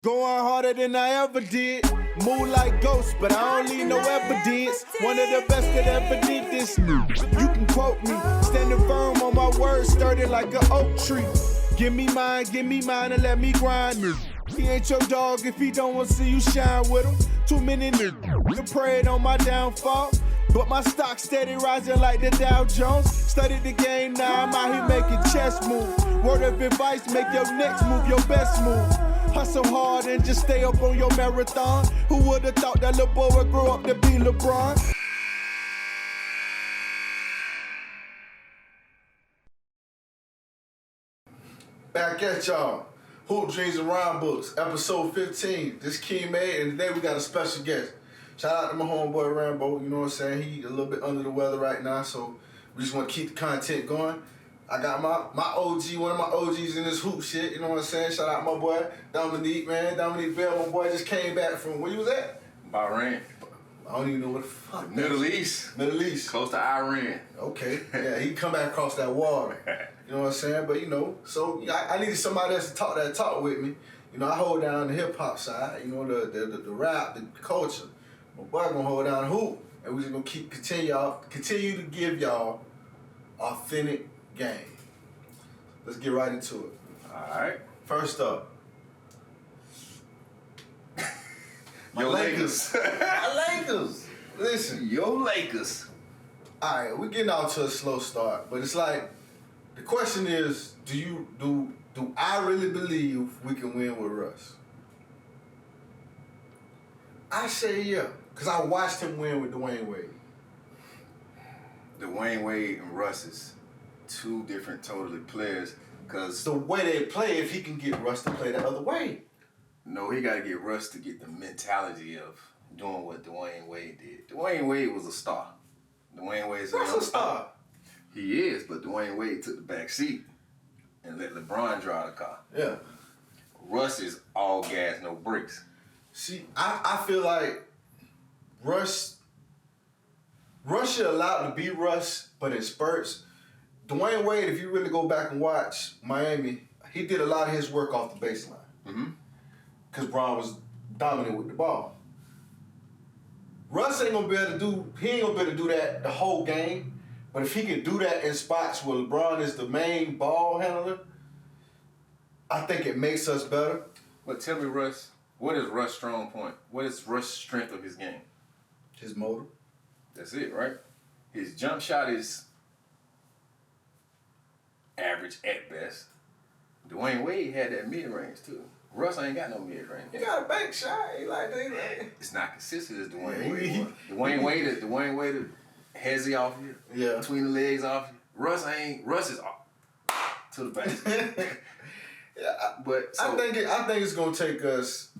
Going harder than I ever did. Move like ghosts, but I don't need no evidence. One of the best that ever did this. You can quote me, standing firm on my words, sturdy like an oak tree. Give me mine, and let me grind. He ain't your dog if he don't want to see you shine with him. Too many niggas prayed on my downfall. But my stock steady rising like the Dow Jones. Studied the game, now I'm out here making chess moves. Word of advice, make your next move your best move. Hustle hard and just stay up on your marathon. Who would've thought that little boy would grow up to be LeBron? Back at y'all. Hoop Dreams and Rhyme Books, episode 15. This is M.A.D.E, and today we got a special guest. Shout out to my homeboy Rambo, you know what I'm saying? He a little bit under the weather right now, so we just want to keep the content going. I got my OG, one of my OGs in this hoop shit, you know what I'm saying? Shout out my boy Dominique, man. Dominique Bell, my boy just came back from, where you was at? Bahrain. I don't even know what the fuck. Middle East. Middle East. Close to Iran. Okay, yeah, he come back across that water. You know what I'm saying? But, you know, so I needed somebody else to talk that talk with me. You know, I hold down the hip-hop side, you know, the rap, the culture. My boy gonna hold down the hoop, and we just gonna continue to give y'all authentic game. Let's get right into it. All right. First up, my Yo Lakers. My Lakers. Listen, Yo Lakers. all right, we're getting out to a slow start, but it's like the question is, do I really believe we can win with Russ? I say yeah. Because I watched him win with Dwayne Wade. Dwayne Wade and Russ is two different totally players. Because the way they play, if he can get Russ to play the other way. No, he got to get Russ to get the mentality of doing what Dwayne Wade did. Dwayne Wade was a star. Dwayne Wade's a star. He is, but Dwayne Wade took the back seat and let LeBron drive the car. Yeah. Russ is all gas, no brakes. See, I feel like Russ should allow it to be Russ, but in spurts. Dwayne Wade, if you really go back and watch Miami, he did a lot of his work off the baseline. Mm-hmm. Because Bron was dominant with the ball. Russ ain't gonna be able to do that the whole game. But if he can do that in spots where LeBron is the main ball handler, I think it makes us better. But tell me, Russ, what is Russ' strong point? What is Russ' strength of his game? His motor. That's it, right? His jump shot is average at best. Dwayne Wade had that mid-range too. Russ ain't got no mid-range. He got a bank shot. He like that. It's not consistent as Dwayne Wade was. Dwayne Wade hezzy off you. Yeah. Between the legs off you. Russ is off to the back. Yeah, but so, I think it's gonna take us.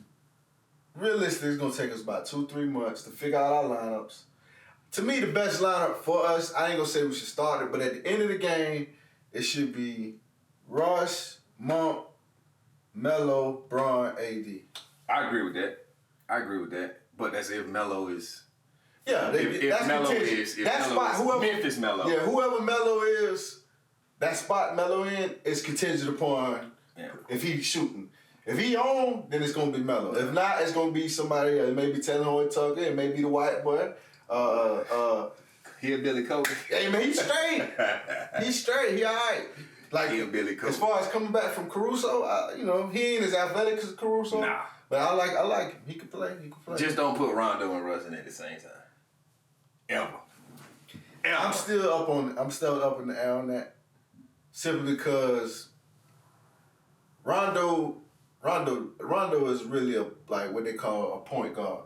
Realistically, it's gonna take us about 2-3 months to figure out our lineups. To me, the best lineup for us, I ain't gonna say we should start it, but at the end of the game, it should be Russ, Monk, Melo, Bron, AD. I agree with that. But that's if Melo is. Yeah, if Melo is. Memphis Melo. Yeah, whoever Melo is, that spot Melo in is contingent upon if he's shooting. If he on, then it's gonna be Melo. If not, it's gonna be somebody else. Maybe Taylor Tucker, it may be the white boy. Billy Kobe. Hey man, he's straight. He's straight. He alright. Like Billy Kobe. As far as coming back from Caruso, he ain't as athletic as Caruso. Nah. But I like him. He can play. Just don't put Rondo and Russ in at the same time. Ever. I'm still up in the air on that. Simply because Rondo is really what they call a point guard.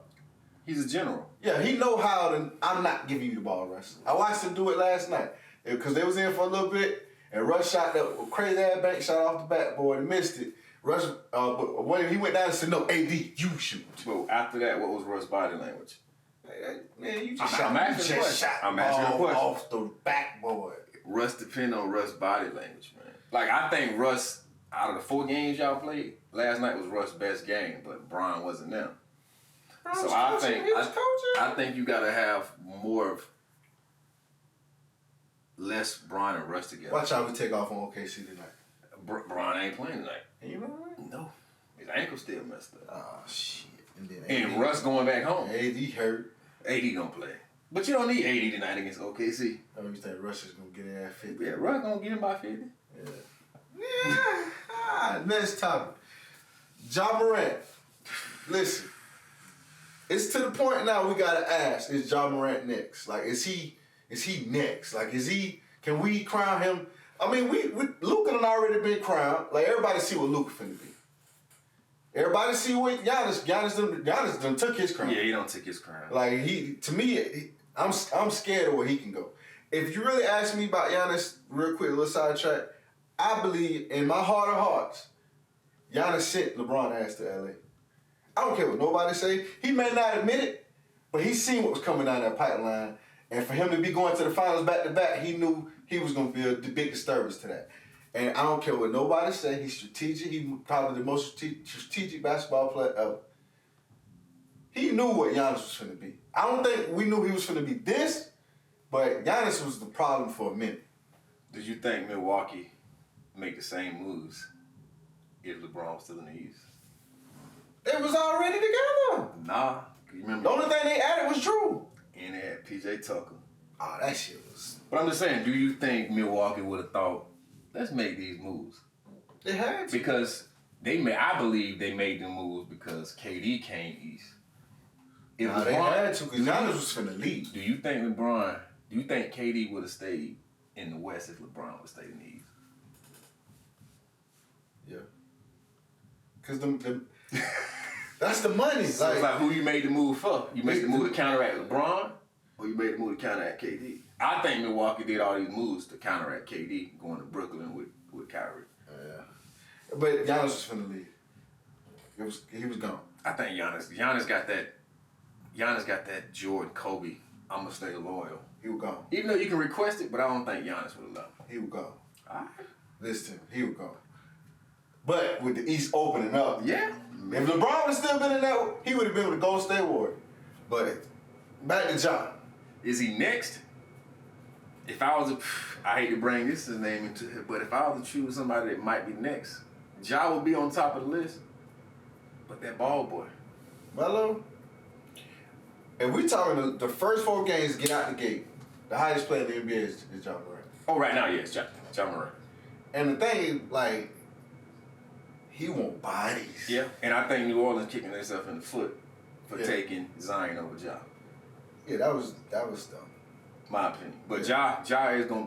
He's a general. Yeah, he know how to. I'm not giving you the ball, Russ. I watched him do it last night because they was in for a little bit, and Russ shot that crazy ass bank shot off the backboard and missed it. Russ, but when he went down and said, "No, AD, you shoot." Well, after that, what was Russ' body language? Hey, man, you just I'm asking a question. I'm asking a question. Off the backboard. Russ depend on Russ' body language, man. Like I think Russ, out of the 4 games y'all played, last night was Russ' best game, but Bron wasn't there. So I think you gotta have more of less Bron and Russ together. Watch how we take off on OKC tonight. Bron ain't playing tonight. And you know what? No. His ankle still messed up. Oh, shit. And Russ going back home. AD hurt. AD gonna play. But you don't need AD tonight against OKC. Oh, you think Russ is going to get in at 50? Yeah, Russ gonna get him by 50. Yeah. Next topic. Ja Morant. Listen. It's to the point now we gotta ask, is Ja Morant next? Like, is he next? Like, can we crown him? I mean, Luka done already been crowned. Like, everybody see what Luka finna be. Everybody see what Giannis done took his crown. Yeah, he don't take his crown. Like, I'm scared of where he can go. If you really ask me about Giannis, real quick, a little sidetrack, I believe in my heart of hearts, Giannis sent LeBron ass to LA. I don't care what nobody say. He may not admit it, but he seen what was coming down that pipeline. And for him to be going to the finals back-to-back, he knew he was going to be a big disturbance to that. And I don't care what nobody say. He's strategic. He's probably the most strategic basketball player ever. He knew what Giannis was going to be. I don't think we knew he was going to be this, but Giannis was the problem for a minute. Did you think Milwaukee make the same moves if LeBron was still in the East? They was already together. Nah. You remember? The only thing they added was Drew. And they had PJ Tucker. Oh, that shit was... But I'm just saying, do you think Milwaukee would have thought, let's make these moves? They had to. Because I believe they made them moves because KD came East. They had to, because Giannis was finna leave. Do you think KD would have stayed in the West if LeBron would have stayed in the East? Yeah. Because that's the money. So it's like who you made the move for? You made the move to counteract LeBron, or you made the move to counteract KD? I think Milwaukee did all these moves to counteract KD going to Brooklyn with Kyrie. Yeah. But Giannis was finna leave. He was gone. I think Giannis got that Jordan Kobe, I'm gonna stay loyal. He was gone. Even though you can request it, but I don't think Giannis would have left. He was gone. All right. Listen, he was gone. But with the East opening up, yeah. If LeBron would still been in that, he would have been with the Golden State Warriors. But back to Ja. Is he next? If I was I hate to bring this name into it, but if I was to choose somebody that might be next, Ja would be on top of the list. But that ball boy. Melo, if we talking the first 4 games get out the gate, the highest player in the NBA is Ja Morant. Oh, right now, yes, Ja Morant. And the thing is, like, he want bodies. Yeah, and I think New Orleans kicking themselves in the foot for taking Zion over Ja. Yeah, that was dumb. My opinion. But Ja is gonna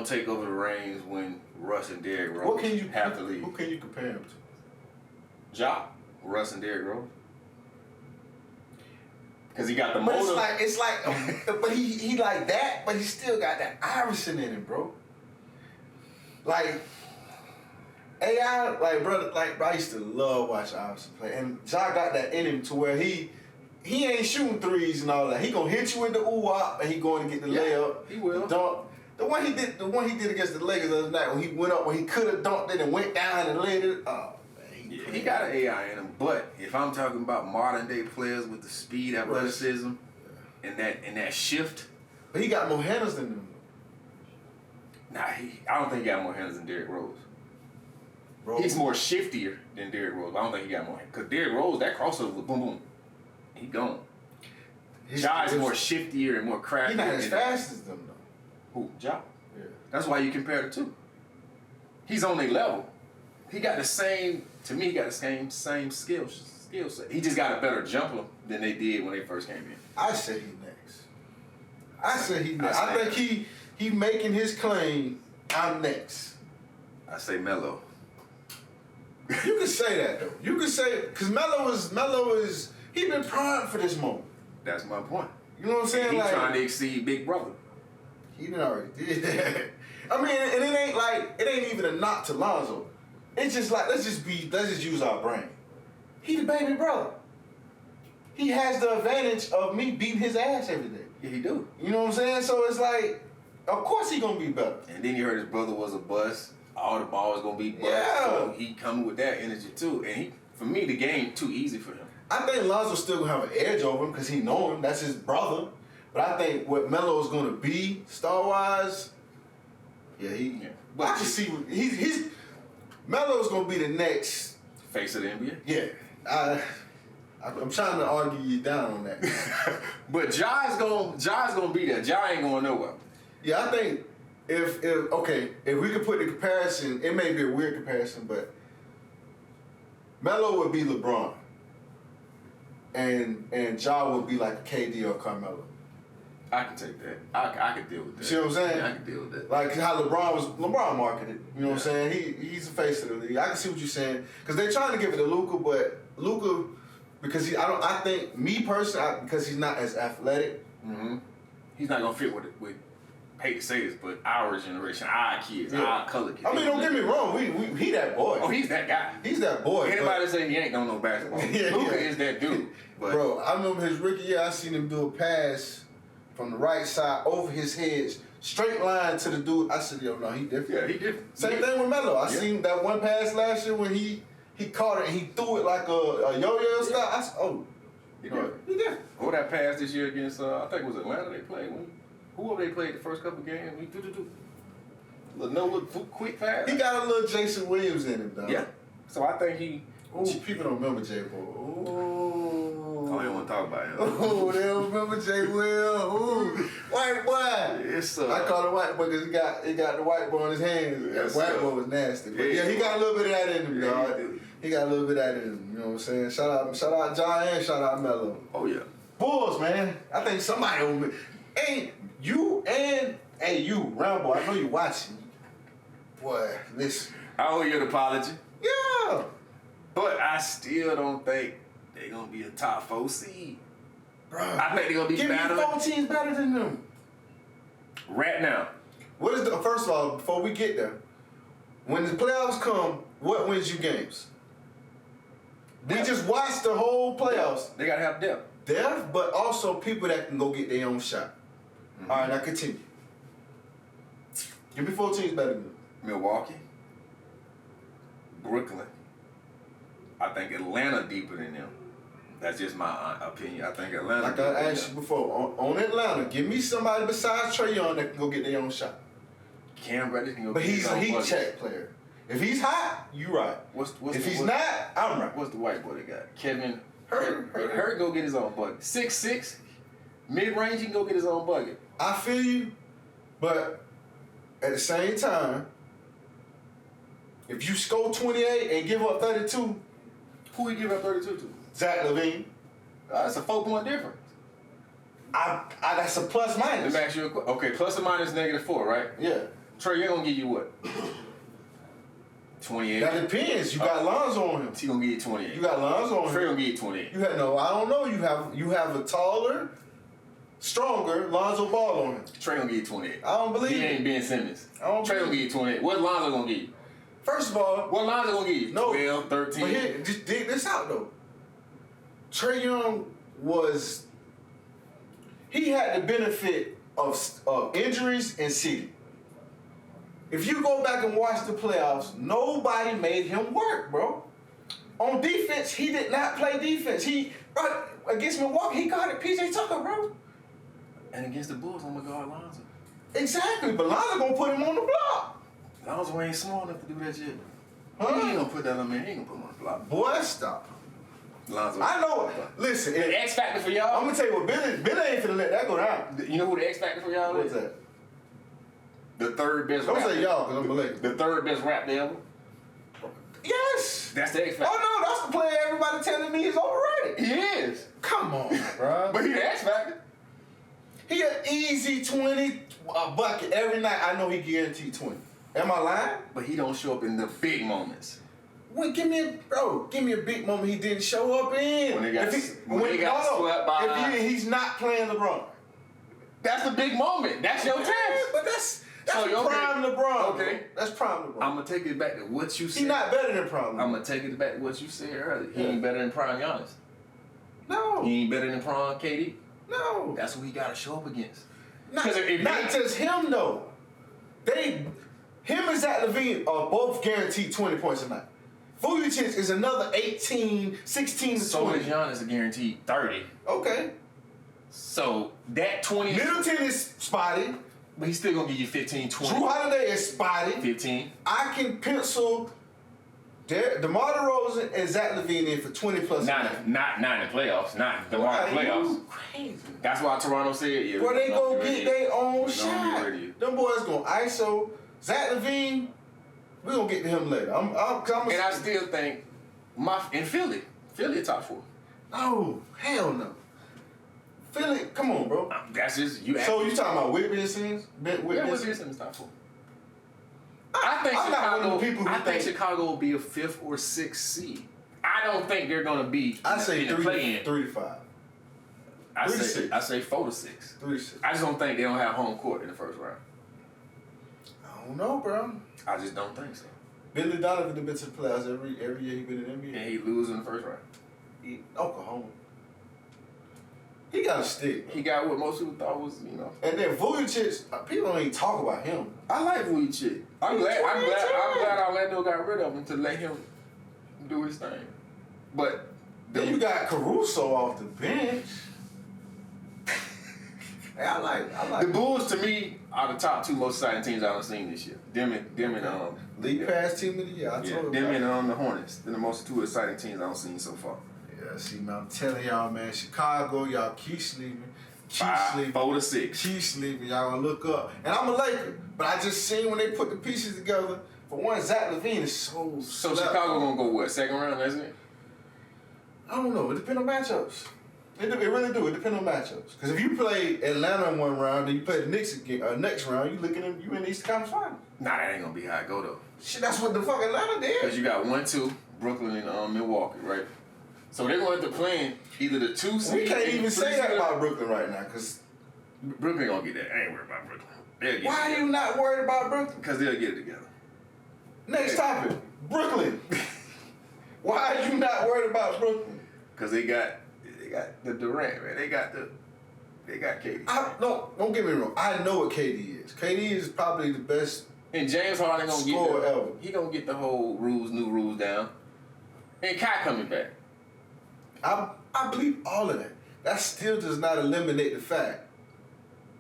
take over the reins when Russ and Derrick Rose have to leave. Who can you compare him to? Ja, Russ and Derrick Rose. Because he got the But motor. it's like, but he like that, but he still got that Iverson in him, bro. Like, AI, like, brother, like, bro, I used to love watching Iverson play. And Ja got that in him to where he ain't shooting threes and all that. He gonna hit you with the ooh-wop and he going to get the layup. He will. The dunk. The one he did against the Lakers the other night when he went up, when he could have dunked it and went down and laid it. Oh, man. He got an AI in him. But if I'm talking about modern day players with the speed, athleticism, and that shift. But he got more handles than them. Nah, I don't think he got more handles than Derrick Rose. He's more shiftier than Derrick Rose. I don't think he got more hands. Because Derrick Rose, that crossover was boom, boom. He gone. Ja is more shiftier and more crafty. He's not as fast as them, though. Who? Ja? Yeah. That's why you compare the two. He's on their level. He got the same, to me, he got the same skill set. He just got a better jumper than they did when they first came in. I say he next. I think he making his claim, I'm next. I say Melo. You can say that, though. You can say, because Melo is, he been primed for this moment. That's my point. You know what I'm saying? He's like, trying to exceed Big Brother. He done already did that. I mean, and it ain't even a knock to Lonzo. It's just like, let's just use our brain. He the baby brother. He has the advantage of me beating his ass every day. Yeah, he do. You know what I'm saying? So it's like, of course he gonna be better. And then you heard his brother was a bust. All the balls gonna be bust. Yeah. So he coming with that energy too. And for me, the game too easy for him. I think Lonzo's still gonna have an edge over him because he know him. That's his brother. But I think what Melo's gonna be star wise, but I can see he's Melo's gonna be the next face of the NBA. Yeah, I'm trying to argue you down on that. But Ja's gonna be there. Ja ain't going nowhere. Yeah, I think if we could put the comparison, it may be a weird comparison, but Melo would be LeBron, and Ja would be like a KD or Carmelo. I can take that. I can deal with that. See what I'm saying? Yeah, I can deal with that. Like how LeBron marketed. You know what I'm saying? He's the face of the league. I can see what you're saying because they're trying to give it to Luka, but Luka, because I think me personally, because he's not as athletic. Mm-hmm. He's not gonna fit with hate to say this, but our generation, our kids, our color kids. I mean, don't get me wrong. He that boy. Oh, he's that guy. He's that boy. Anybody say he ain't gonna know basketball? Luka is that dude. But bro, I remember his rookie year. I seen him do a pass from the right side over his head, straight line to the dude. I said, yo, no, he different. Yeah, he different. Same thing with Melo. I seen that one pass last year when he caught it and he threw it like a yo-yo style. I said, oh, he different. Or that pass this year against, I think it was Atlanta they played. Whoever they played the first couple games, he look quick pass. He got a little Jason Williams in him, though. Yeah. So I think he. Ooh, people don't remember J. Will. Oh, they don't want to talk about him. Oh, they don't remember J. Will. Ooh, white boy. It's I call him white boy because he got the white boy on his hands. That white boy was nasty. But yeah, he got a little bit of that in him, dog. He got a little bit of that in him. You know what I'm saying? Shout out Ja and shout out Melo. Oh yeah. Bulls, man. I think somebody will be. Hey, you Rambo. I know you watching. Boy, listen. I owe you an apology. Yeah. But I still don't think they're going to be a top 4 seed. Bro, I think they're going to be better. Give me 4 teams better than them. Right now. First of all, before we get there, when the playoffs come, what wins you games? We just watched the whole playoffs. They got to have depth. Depth, but also people that can go get their own shot. Mm-hmm. All right, now continue. Give me 4 teams better than them. Milwaukee. Brooklyn. I think Atlanta deeper than them. That's just my opinion. I think Atlanta. Like I asked you before, on Atlanta, give me somebody besides Trae Young that can go get their own shot. Cam Reddish can go. But he's a heat check player. If he's hot, you right. If he's not, I'm right. What's the white boy they got? Kevin Hurt go get his own bucket. 6'6", mid-range, he can go get his own bucket. I feel you, but at the same time, if you score 28 and give up 32, who you give up 32 to? Zach LaVine. That's a 4-point difference. That's a plus minus. Let me ask you a question. Okay, plus or minus -4, right? Yeah. Trey, you're gonna give you what? 28. That depends. You got Lonzo on him. He gonna give you 28. You got Lonzo on him. Trey gonna give you 28. You had no. I don't know. You have a taller, stronger Lonzo Ball on him. Trey gonna give you 28. I don't believe he it. ain't Ben Simmons. Trey gonna give you 28. What Lonzo gonna give you? First of all, what Lonzo gonna give you? No, 12, 13. But here, just dig this out though. Trae Young he had the benefit of injuries and seeding. If you go back and watch the playoffs, nobody made him work, bro. On defense, he did not play defense. Against Milwaukee, he guarded PJ Tucker, bro. And against the Bulls, I'm gonna guard Lonzo. Exactly, but Lonzo gonna put him on the block. Lonzo ain't small enough to do that shit. Huh? He ain't gonna put that on me. He ain't gonna put him on the block. Boy, stop. Lonzo. I know. Listen, the X factor for y'all. I'm gonna tell you what, Billy ain't finna let that go down. You know who the X factor for y'all is? What's that? The third best. Don't say y'all, cause I'm believing. The third best rap they ever. Yes. That's the X factor. Oh no, that's the player everybody telling me is overrated. He is. Come on, bro. But he the X factor. He an easy 20 bucket every night. I know he guaranteed 20. Am I lying? But he don't show up in the big moments. Wait, give me a big moment he didn't show up in. When they got swept by. If he's not playing LeBron. That's the big moment. That's your chance. But that's So, prime LeBron. Okay. Bro. That's prime LeBron. I'm going to take it back to what you said. He's not better than prime LeBron. I'm going to take it back to what you said earlier. He ain't better than prime Giannis. No. He ain't better than prime KD. No. That's who he got to show up against. Not just him, though. Him and Zach LaVine are both guaranteed 20 points a night. Vucevic is another 18, 16 to 20. So is Giannis a guaranteed 30. Okay. So that 20. Middleton is spotty. But he's still going to give you 15, 20. Drew Holiday is spotty. 15. I can pencil DeMar DeRozan and Zach LaVine in for 20 plus. Not in the playoffs. Not DeMar in the playoffs. Crazy. That's why Toronto said, yeah. Bro, they gonna get their own shot. Them boys gonna ISO. Zach LaVine, we gonna get to him later. And I still think in Philly a top 4. No, hell no. Philly, come on, bro. That's just you. So you talking about Whitby and Sims? Whitby and Sims top 4. I think Chicago will be a 5th or 6th seed. I don't think they're gonna be. I say in 3 to 5. I say 4 to 6. 3 to 6. I just don't think they don't have home court in the first round. I don't know, bro. I just don't think so. Billy Donovan has been to the playoffs every year he been in the NBA. And he lose in the first round. Oklahoma. He got a stick. He got what most people thought was, And then Vucevic, people don't even talk about him. I like Vucevic. I'm glad Orlando got rid of him to let him do his thing. But then you got Caruso off the bench. Hey, I like the Bulls. To me, are the top 2 most exciting teams I've seen this year. Them and League Pass Team of the Year. Them and the Hornets. They're the most 2 exciting teams I've seen so far. Yeah, see, man, I'm telling y'all, man, Chicago, y'all keep sleeping. 4 to 6. Keep sleeping. Y'all gonna look up. And I'm a Laker, but I just seen when they put the pieces together. For one, Zach LaVine is so. So Chicago gonna go what? 2nd round, isn't it? I don't know. It depends on matchups. It really do. It depends on matchups. Because if you play Atlanta in one round, then you play the Knicks again, next round, you in the Eastern Conference Finals. Nah, that ain't gonna be how it go though. Shit, that's what the fuck Atlanta did. Because you got 1-2, Brooklyn and Milwaukee, right? So they're going to have to play either the 2 seed. We can't even say that about Brooklyn right now, because Brooklyn gonna get that. I ain't worried about Brooklyn. Why are you not worried about Brooklyn? Because they'll get it together. Next topic, Brooklyn. Why are you not worried about Brooklyn? Because they got the Durant, man. They got KD. Don't get me wrong. I know what KD is. KD is probably the best. And James Harden gonna get ever. He gonna get the whole new rules down. And Kai coming back. I believe all of that. That still does not eliminate the fact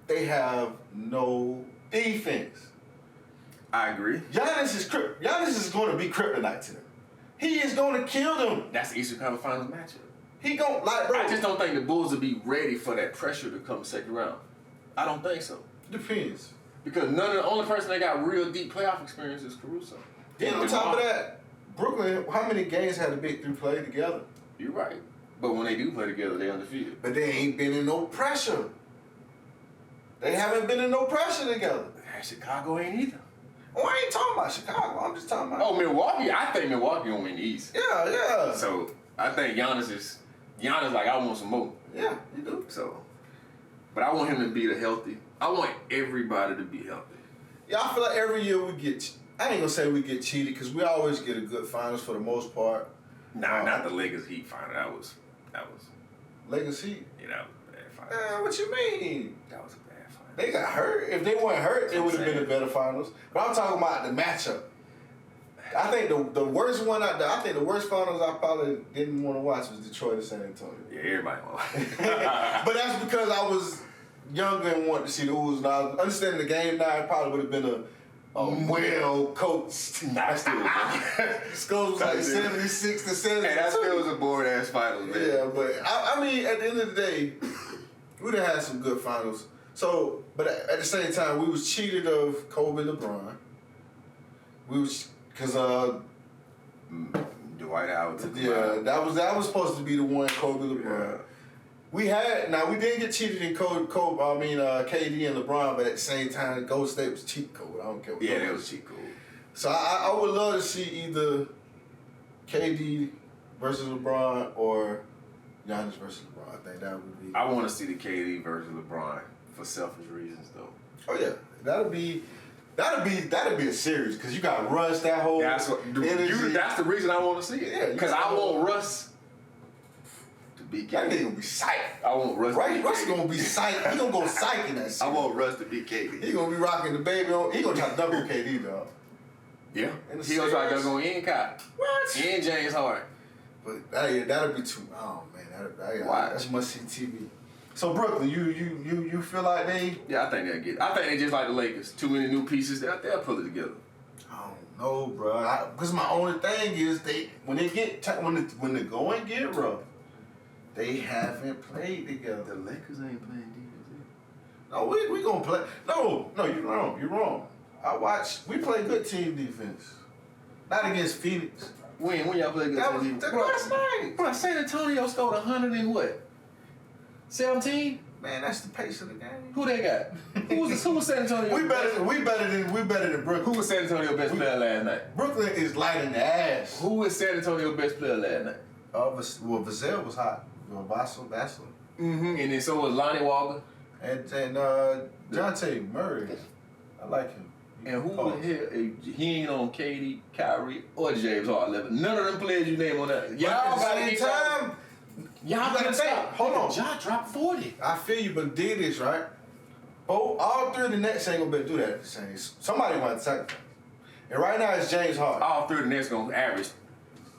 they have no defense. I agree. Giannis is going to be kryptonite to them. He is going to kill them. That's the Eastern Conference Finals matchup. He bro. I just don't think the Bulls will be ready for that pressure to come 2nd round. I don't think so. Depends. Because the only person that got real deep playoff experience is Caruso. Then on top of that, Brooklyn, how many games had the big 3 play together? You're right. But when they do play together, they're undefeated. But they ain't been in no pressure. They haven't been in no pressure together. Chicago ain't either. Oh, I ain't talking about Chicago. I'm just talking about... Oh, Milwaukee. I think Milwaukee gonna win the East. Yeah. So, I think Giannis like, I want some more. Yeah, you do. So, but I want him to be healthy. I want everybody to be healthy. Yeah, I feel like every year we get... I ain't gonna say we get cheated, because we always get a good finals for the most part. Nah, not the Lakers Heat final. That was... Lakers Heat? Yeah, that was a bad final. What you mean? That was a bad final. They got hurt. If they weren't hurt, it would have been a better finals. But I'm talking about the matchup. I think the worst one out there, I think the worst finals I probably didn't want to watch was Detroit and San Antonio. Yeah, everybody wanted. But that's because I was younger and wanted to see the Woes. Now, understanding the game now, it probably would have been a well-coached. Nah, still. Score was like 76 to 72. Hey, that still was a boring-ass finals, man. Yeah, but I mean, at the end of the day, we done had some good finals. So, but at the same time, we was cheated of Kobe and LeBron. We was, because Dwight Howard. Yeah, that was supposed to be the one, Kobe and LeBron. Yeah. We didn't get cheated in KD and LeBron, but at the same time, Golden State was cheat code. I don't care what. Yeah, that was cheat code. So I would love to see either KD versus LeBron or Giannis versus LeBron. I think that would be. I want to see the KD versus LeBron for selfish reasons, though. Oh yeah, that'd be a series because you got Russ that whole. That's the reason I want to see it. Yeah, because I want Russ. That nigga gonna be psyched. I want Russ. Right, Russ gonna be psyched. He gonna go psych in that shit. I want Russ to beat KD. He gonna be rocking the baby on. He gonna try to double KD though. Yeah. He gonna try to double on Kai. What? And James Harden. But that'll be too. Oh man, that's must see TV. So Brooklyn, you feel like they? Yeah, I think they'll get it. I think they just like the Lakers. Too many new pieces. They'll pull it together. I don't No, bro. Because my only thing is when the going get rough, they haven't played together. The Lakers ain't playing defense. No, we gonna play. No, you're wrong. You're wrong. We play good team defense. Not against Phoenix. When y'all play good team defense? Last night. Bro, San Antonio scored 100 and what? 17? Man, that's the pace of the game. Who they got? Who was San Antonio? We better than Brooklyn. Who was San Antonio best player last night? Brooklyn is light in the ass. Who was San Antonio best player last night? Vassell was hot. Vassell. Mm-hmm. And then so was Lonnie Walker. And Jonte Murray. I like him. And who the hell? He ain't on KD, Kyrie, or James Harden. None of them players you name on that. Y'all got to time. Y'all gotta think. Hold on. Y'all dropped 40. I feel you, but did this, right? All three of the Nets ain't gonna be able to do that at the same. Somebody want to sacrifice. And right now it's James Harden. All three of the Nets gonna average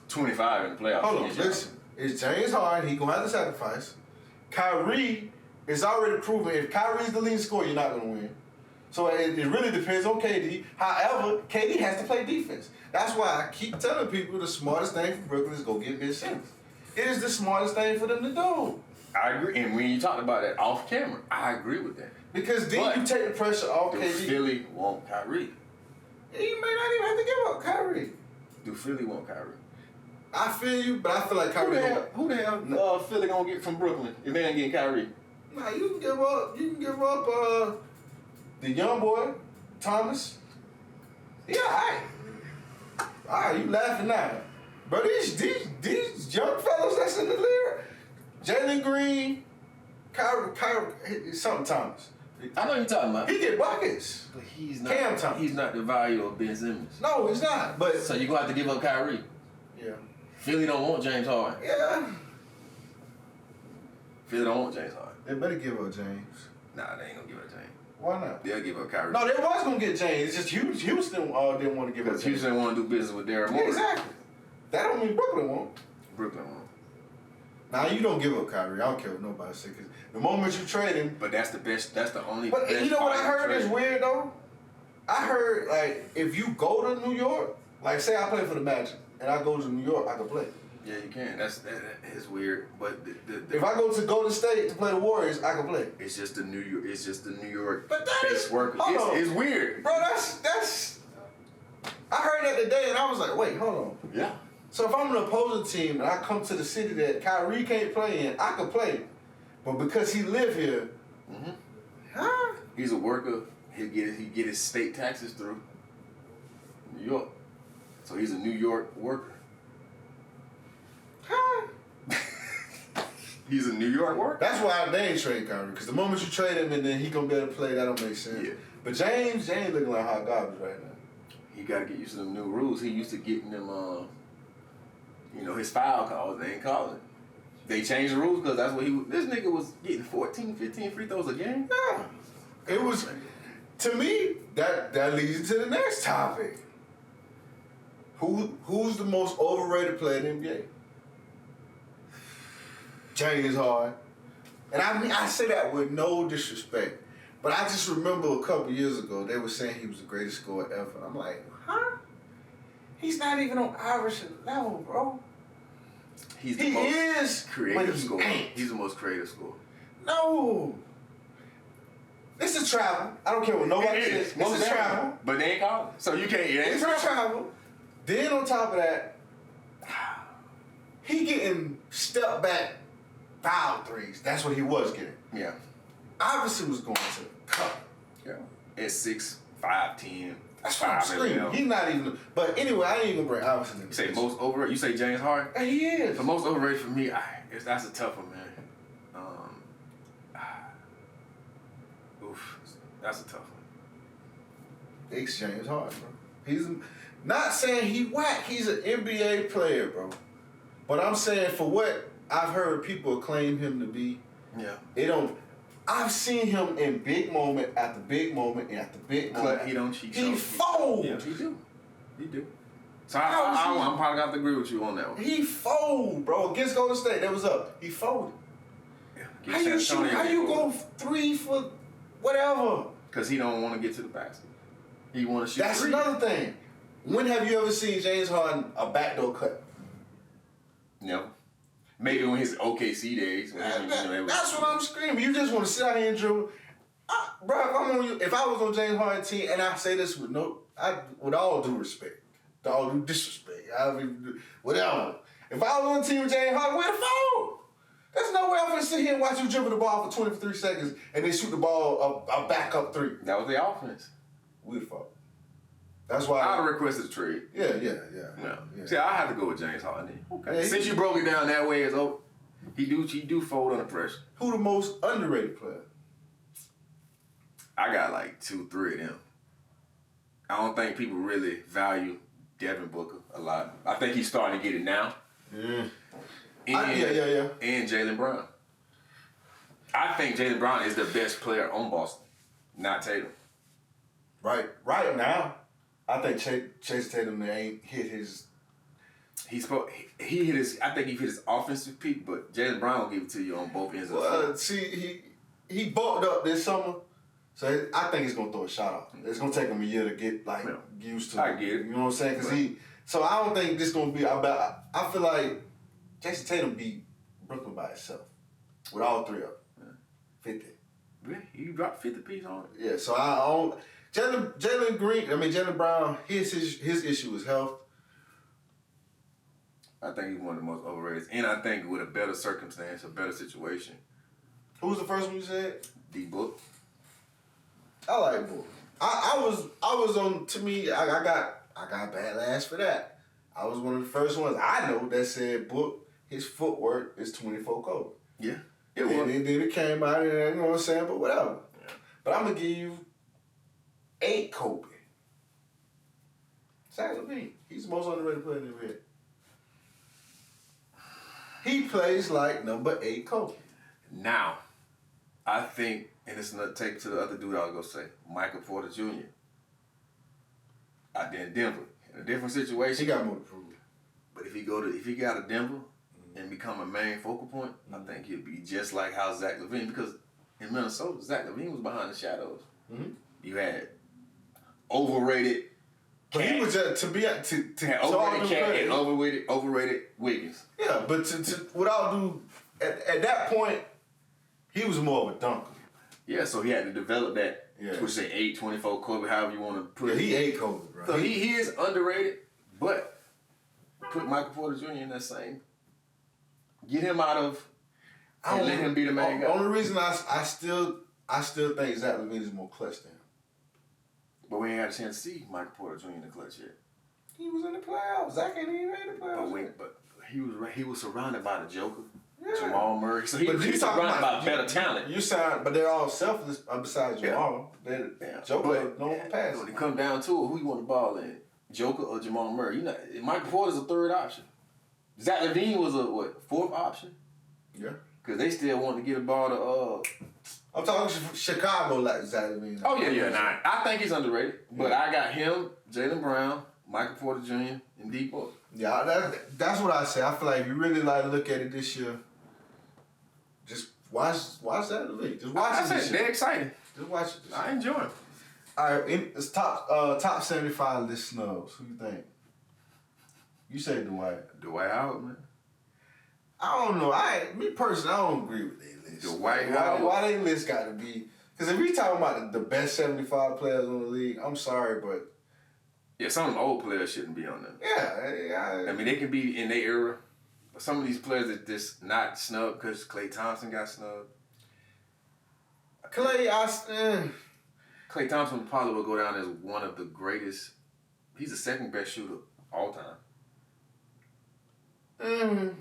25 in the playoffs. Hold on, listen. It's James Harden. He gonna have to sacrifice. Kyrie is already proven. If Kyrie's the leading scorer, you're not gonna win. So it really depends on KD. However, KD has to play defense. That's why I keep telling people the smartest thing for Brooklyn is go get Ben Simmons. It is the smartest thing for them to do. I agree. And when you talked about that off camera, I agree with that. Because then you take the pressure off KD. Philly want Kyrie? You may not even have to give up Kyrie. Do Philly want Kyrie? I feel you, but I feel like Kyrie. Who the hell Philly gonna get from Brooklyn if they ain't getting Kyrie? Nah, you can give up the young boy, Thomas. Yeah, all right, you laughing now. But these young fellas that's in the league, Jalen Green, Kyrie, something Thomas. I know you're talking about. He get buckets. But he's not. Cam Thomas. He's not the value of Ben Simmons. No, he's not. But so you gonna have to give up Kyrie. Yeah. Philly don't want James Harden. Yeah. Philly don't want James Harden. They better give up James. Nah, they ain't gonna give up James. Why not? They'll give up Kyrie. No, they was gonna get James. It's just Houston didn't want to give up James. Because Houston didn't want to do business with Daryl Morey. Yeah, exactly. That don't mean Brooklyn won't. Brooklyn won't. Now you don't give up Kyrie. I don't care what nobody says. Cause the moment you trade him, But that's the best. That's the only. but best you know what I heard trade. is weird though. I heard like if you go to New York, like say I play for the Magic and I go to New York, I can play. Yeah, you can. That is weird. But If I go to Golden State to play the Warriors, I can play. it's just the New York. It's just the New York. But that based is workers. It's weird, bro. That's. I heard that today and I was like, wait, hold on. Yeah. So if I'm an opposing team and I come to the city that Kyrie can't play in, I can play. But because he live here, huh? He's a worker. He get his state taxes through New York. So he's a New York worker. Huh? He's a New York worker. That's why they ain't trade Kyrie. Because the moment you trade him and then he gonna be able to play, that don't make sense. Yeah. But James looking like hot garbage right now. He got to get used to them new rules. He used to getting them, his foul calls. They ain't calling. They changed the rules because that's what this nigga was getting 14, 15 free throws a game. Yeah. It was, to me, that leads into the next topic. Who's the most overrated player in the NBA? James Harden. And I say that with no disrespect. But I just remember a couple years ago, they were saying he was the greatest scorer ever. I'm like, huh? He's not even on Iverson level, bro. He is creative scorer. Ain't. He's the most creative scorer. No. This is travel. I don't care what nobody says. This is travel. But they ain't calling. So you can't. It's travel. Then on top of that, he getting step back foul threes. That's what he was getting. Yeah. Iverson was going to the cup. Yeah. At 6'5", 10. That's what I'm screaming. He's not even. But anyway, I ain't even gonna bring Iverson in. You say most overrated? You say James Harden? Yeah, he is. The most overrated for me, that's a tough one, man. That's a tough one. It's James Harden, bro. He's not saying he whack. He's an NBA player, bro. But I'm saying for what I've heard people claim him to be. Yeah. It don't. I've seen him in big moment after big moment after big moment. He don't cheat. He fold. Yeah, he do. So I'm probably gonna have to agree with you on that one. He fold, bro. Against Golden State, that was up. He folded. Yeah. How you shoot? How you go 3 for whatever? Because he don't want to get to the basket. He want to shoot. That's three. another thing. When have you ever seen James Harden a backdoor cut? No. Maybe on his OKC days. That's what I'm screaming. You just want to sit out here and dribble. Bro, if I'm on you, if I was on James Harden's team, and I say this with all due respect, with all due disrespect, whatever. If I was on the team with James Harden, where the foul? There's no way I'm gonna sit here and watch you dribble the ball for 23 seconds and then shoot the ball a backup three. That was the offense. We the fault. That's why I would have requested a trade. Yeah. No. Yeah. See, I have to go with James Harden. Okay. Yeah, Since you broke it down that way, it's over. He do fold under pressure. Who the most underrated player? I got like 2-3 of them. I don't think people really value Devin Booker a lot. I think he's starting to get it now. Yeah. And Jaylen Brown. I think Jaylen Brown is the best player on Boston, not Tatum. Right now, I think Chase Tatum ain't hit his. He hit his. I think he hit his offensive peak, but Jaylen Brown will give it to you on both ends of the floor. See, he bulked up this summer. So I think he's gonna throw a shot off. It's gonna take him a year to get used to. I get it. You know what I'm saying? Because So I don't think this gonna be about. I feel like Jason Tatum beat Brooklyn by itself with all three of them. 50. Yeah, you dropped 50 piece on it. Yeah. So I don't. Jaylen Brown. His issue is health. I think he's one of the most overrated, and I think with a better circumstance, a better situation. Who was the first one you said? D-Book. I like Book. I was on. To me, I got backlash for that. I was one of the first ones I know that said Book. His footwork is 24 Kobe. Yeah, it was. And then it came out, and you know what I'm saying. But whatever. Yeah. But I'm gonna give you 8 Kobe. Zach LaVine. He's the most underrated player in the NBA. He plays like number 8 Kobe. Now, I think, and it's another take to the other dude I was gonna say, Michael Porter Jr. out there in Denver, in a different situation. He got more to prove. But if he got to Denver and become a main focal point, I think he'll be just like how Zach LaVine, because in Minnesota, Zach LaVine was behind the shadows. Mm-hmm. You had overrated. But he was just overrated Cat and overrated Wiggins. Yeah, but to what I'll do at that point, he was more of a dunker. Yeah, so he had to develop that. Yeah. Which say 8, 24 Kobe, however you want to put it. Yeah, he 8 Kobe, bro. So he is underrated, but put Michael Porter Jr. in that same. Get him out of. And let him be the main guy. The only reason I still think Zach LaVine is more clutch than him. But we ain't had a chance to see Michael Porter Jr. in the clutch yet. He was in the playoffs. Zach ain't even in the playoffs. But he was surrounded by the Joker, Jamal Murray. So he was surrounded by better talent. But they're all selfless besides Jamal. Joker no pass. When it come down to it, who you want the ball in, Joker or Jamal Murray? Michael Porter's a third option. Zach LaVine was a fourth option. Yeah. Because they still want to get a ball to. I'm talking Chicago like Zach LaVine. Oh yeah. Nah, I think he's underrated, but I got him, Jaylen Brown, Michael Porter Jr., and D-Book. Yeah, that's what I say. I feel like if you really look at it this year, just watch Zach LaVine. Just watch it. They're exciting. Just watch it. I enjoy it. All right, it's top 75 list snubs. Who you think? You say Dwight. Dwight Howard, man. I don't know. Me personally, I don't agree with their list. Dwight Howard. Why they list got to be? Because if we talking about the best 75 players in the league, I'm sorry, but yeah, some of them old players shouldn't be on them. Yeah, I mean, they can be in their era, but some of these players are just not snubbed because Klay Thompson got snubbed. Klay Thompson probably will go down as one of the greatest. He's the second best shooter of all time.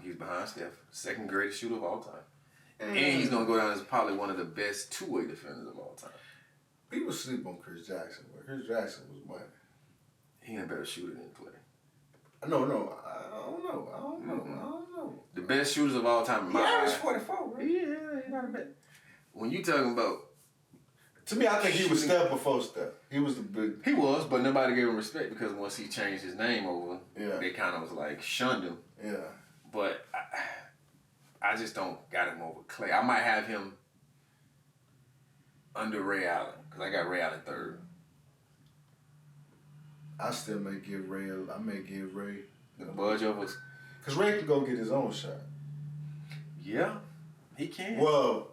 He's behind Steph, second greatest shooter of all time. And he's going to go down as probably one of the best two-way defenders of all time. People sleep on Chris Jackson, but Chris Jackson was money. He ain't a better shooter than Klay. No, I don't know. The best shooters of all time. He averaged 44, right? Yeah, he's not a bad. When you talking about... To me, I think he was Steph before Steph. He was the big... He was, but nobody gave him respect because once he changed his name over, they kind of was like shunned him. Yeah. But I just don't got him over Klay. I might have him under Ray Allen because I got Ray Allen third. I still may give Ray. I may give Ray the budge of us. Cause Ray can go get his own shot. Yeah, he can. Well,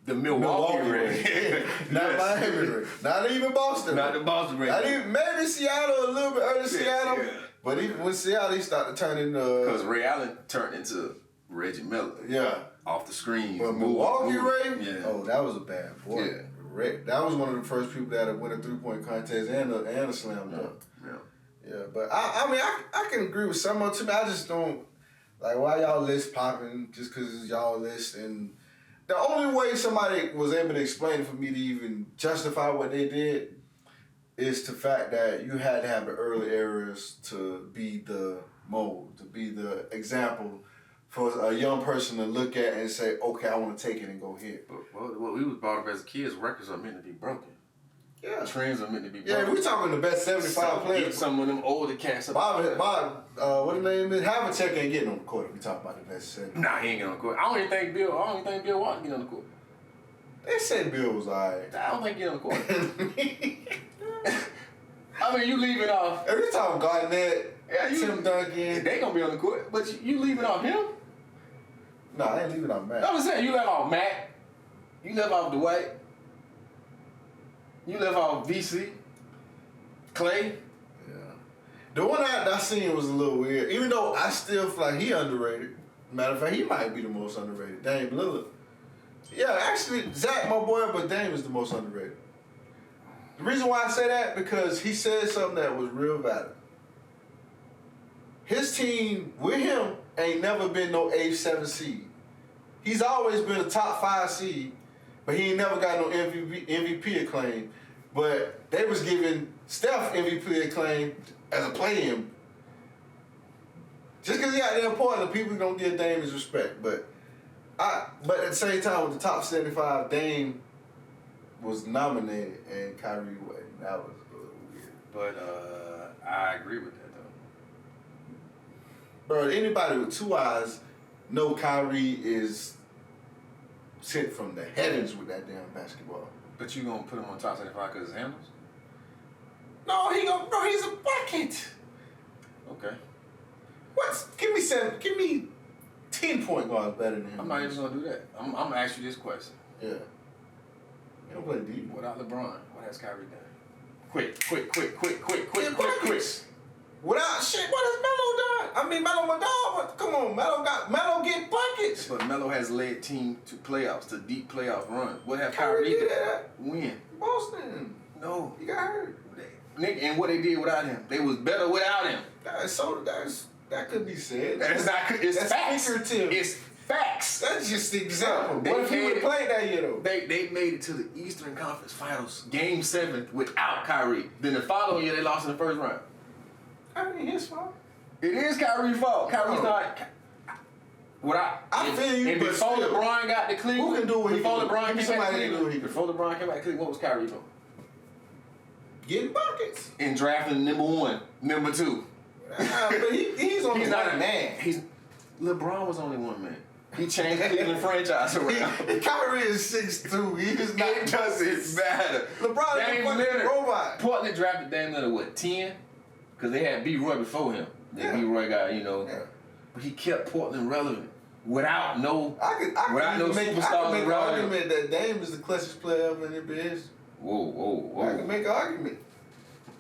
the Milwaukee Ray. Not Miami Ray. Not even Boston. Not the Boston Ray. Not even, maybe Seattle, a little bit early Seattle. Yeah. But even with Seattle, he started turning because Ray Allen turned into Reggie Miller. Yeah. Off the screen. But Milwaukee Ray? Yeah. Oh, that was a bad boy. Yeah. Ray, that was one of the first people that had won a 3-point contest and a slam dunk. Yeah, but I mean, I can agree with some of them. I just don't, like, why y'all list popping just because it's y'all list. And the only way somebody was able to explain it for me to even justify what they did is the fact that you had to have the early eras to be the mold, to be the example for a young person to look at and say, okay, I want to take it and go here. But what we was brought up as kids, records are meant to be broken. Yeah. Trends are meant to be broken. Yeah, we talking the best 75 players. Get some of them older cats. Bob, what the name is? Havlicek ain't getting on the court if we talk about the best 75. Nah, he ain't getting on the court. I don't even think Bill Walton get on the court. They said Bill was alright. I don't think he get on the court. I mean, you leave it off. If we talking Garnett, Tim Duncan. They gonna be on the court, but you leave it off him? Nah, I ain't leaving off Matt. I'm just saying, you left off Matt. You left off Dwight. You left off VC. Clay. Yeah. The one I seen was a little weird, even though I still feel like he underrated. Matter of fact, he might be the most underrated. Dame Lillard. Yeah, actually, Zach, my boy, but Dame is the most underrated. The reason why I say that, because he said something that was real valid. His team, with him, ain't never been no 8th, 7th seed. He's always been a top 5 seed, but he ain't never got no MVP acclaim. But they was giving Steph MVP acclaim as a play-in. Just because he out there in Portland, people don't give Dame his respect. But at the same time, with the top 75, Dame was nominated and Kyrie wasn't. That was a little weird. But I agree with that, though. Bro, anybody with 2 eyes know Kyrie is sent from the heavens with that damn basketball. But you gonna put him on top 75 because his handles? No, he's a bucket. Okay. Give me 10 point guards better than him. I'm not even gonna do that. I'm gonna ask you this question. Yeah. You don't play deep. Without LeBron, what has Kyrie done? Quick. Without shit, what has Melo done? I mean, Melo my dog. Come on, Melo get buckets. But Melo has led team to playoffs, to deep playoff runs. What have Kyrie Kyrie did done? that. When? Boston. No. He got hurt. Nick, and what they did without him, they was better without him. That could be said. That's facts. figurative. It's facts. That's just the example. They What if he would have played that year though? They made it to the Eastern Conference Finals, Game 7 without Kyrie. Then the following year they lost in the first round. I mean, his fault. It is Kyrie's fault. Kyrie's not. I feel you, and but before still, LeBron got to Cleveland, who can do what he before can do? LeBron Give me came back to somebody to do what he Cleveland, can before LeBron came back to Cleveland, what was Kyrie doing? Getting buckets. And drafting number 1, number 2. But he's only He's not a man. LeBron was only one man. He changed the Cleveland franchise around. Kyrie is 6'2". He is not. It doesn't matter. LeBron is a fucking robot. Portland drafted Dame Lillard, what, 10? Because they had B. Roy before him. Then B. Roy got, Yeah. But he kept Portland relevant without no I can make superstars an around him. argument that Dame is the clutchest player ever in the NBA. Whoa. I can make an argument.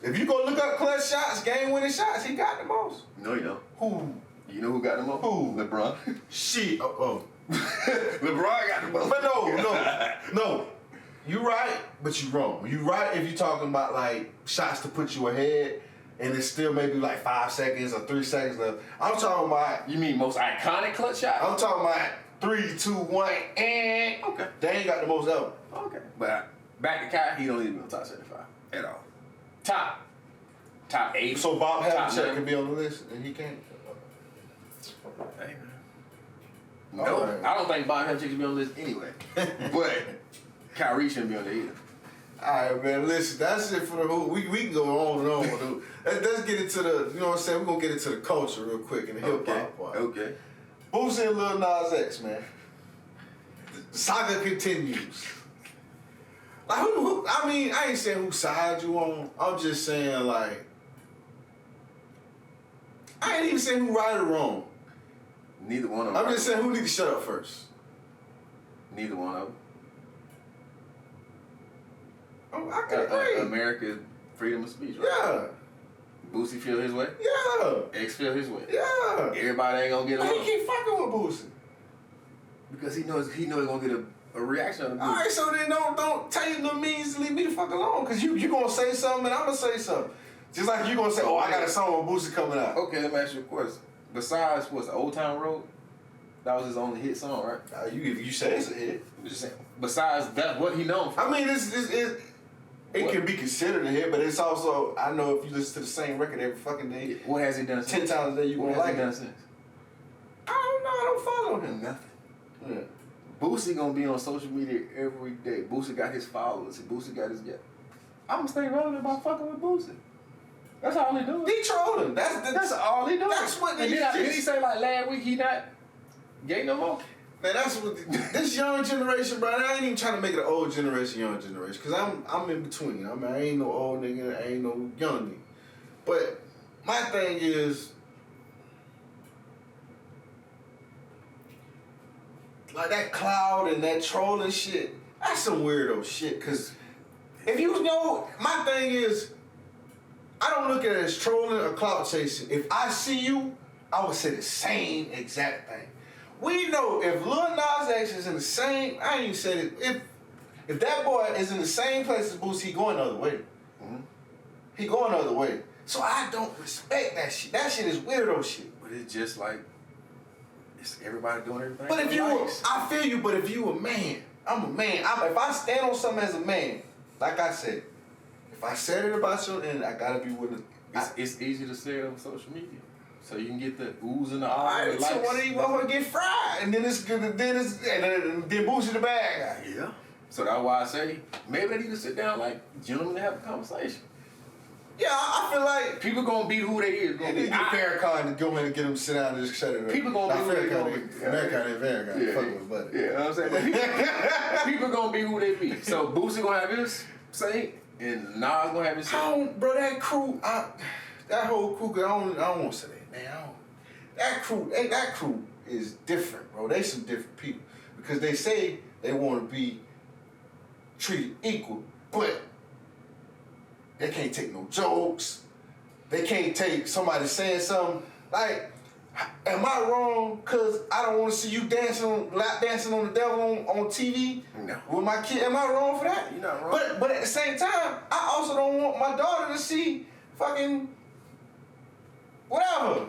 If you go look up clutch shots, game-winning shots, he got the most. No, you don't. Who? You know who got the most? Who? LeBron. Shit. Oh. LeBron got the most. But no. You right, but you wrong. You right if you're talking about like shots to put you ahead, and it's still maybe like 5 seconds or 3 seconds left. I'm talking about. You mean most iconic clutch shot? I'm talking about 3, 2, 1, and Okay. They ain't got the most ever. Okay. But back to Kai, he don't even be on top 75 at all. Top 8. So Bob Top Havlicek 9. can be on the list, and he can't. Hey, man. No, Right. I don't think Bob Havlicek should be on the list anyway. But Kyrie shouldn't be on there either. All right, man. Listen, that's it for the whole. We can go on and on. Dude. Let's get into the. You know what I'm saying? We're gonna get into the culture real quick and the hip hop part. Okay. Boosie and Lil Nas X, man. The saga continues. Like I ain't saying whose side you on. I'm just saying like, I ain't even saying who right or wrong. Neither one of them. I'm just saying who need to shut up first. Neither one of them. Oh, I can agree. America's freedom of speech, right? Yeah. Boosie feel his way? Yeah. X feel his way? Yeah. Everybody ain't gonna get along. Why he keep fucking with Boosie? Because he knows he's gonna get a reaction on the Boosie. Alright, so then don't tell you the means to leave me the fuck alone. Cause you gonna say something and I'm gonna say something. Just like you gonna say, oh, I got a song with Boosie coming out. Okay, let me ask you a question. Besides, what's Old Town Road? That was his only hit song, right? You say it's a hit. I'm just saying. Besides that, what he known for? I mean, it can be considered a hit, but it's also, I know if you listen to the same record every fucking day, What has he done since? 10 times a day, you What gonna has like he done it. since? I don't know. I don't follow him. Nothing. Yeah. Boosie gonna be on social media every day. Boosie got his followers. Boosie got his I'm gonna stay relevant by fucking with Boosie. That's all he doing. He trolling. That's all he doing. That's what and did he say like last week he not gay no more? Man, that's what this young generation, bro. I ain't even trying to make it an old generation, young generation, cause I'm in between. I mean, I ain't no old nigga, I ain't no young nigga. But my thing is, like that cloud and that trolling shit. That's some weirdo shit. Cause if you know, my thing is, I don't look at it as trolling or clout chasing. If I see you, I would say the same exact thing. We know if Lil Nas X is in the same, I ain't even said it, if that boy is in the same place as Boosie, he going the other way. Mm-hmm. He going the other way. So I don't respect that shit. That shit is weirdo shit. But it's just like, it's everybody doing everything. But if you, I feel you, but if you a man, I'm a man. If I stand on something as a man, like I said, if I said it about you, then I gotta be willing. It's easy to say it on social media. So you can get the oohs and the ahs. Alright, so one of these motherfuckers get fried, and then then Boosie the bad guy. Yeah. So that's why I say maybe they need to sit down like gentlemen and have a conversation. Yeah, I feel like people gonna be who they is. They need to get Farrakhan to go in and get them to sit down and just shut it up. People gonna be who they gonna be. Farrakhan. Yeah. Fuck with buddy. Yeah, you know what I'm saying? But people gonna be who they be. So Boosie gonna have his say, and Nas gonna have his say. Bro, that crew, that whole crew, I don't want to say that. Man, that crew is different, bro. They some different people because they say they want to be treated equal, but they can't take no jokes. They can't take somebody saying something like, am I wrong? Cause I don't want to see you lap dancing on the devil on TV with my kid. Am I wrong for that? You're not wrong. But at the same time, I also don't want my daughter to see fucking. Whatever,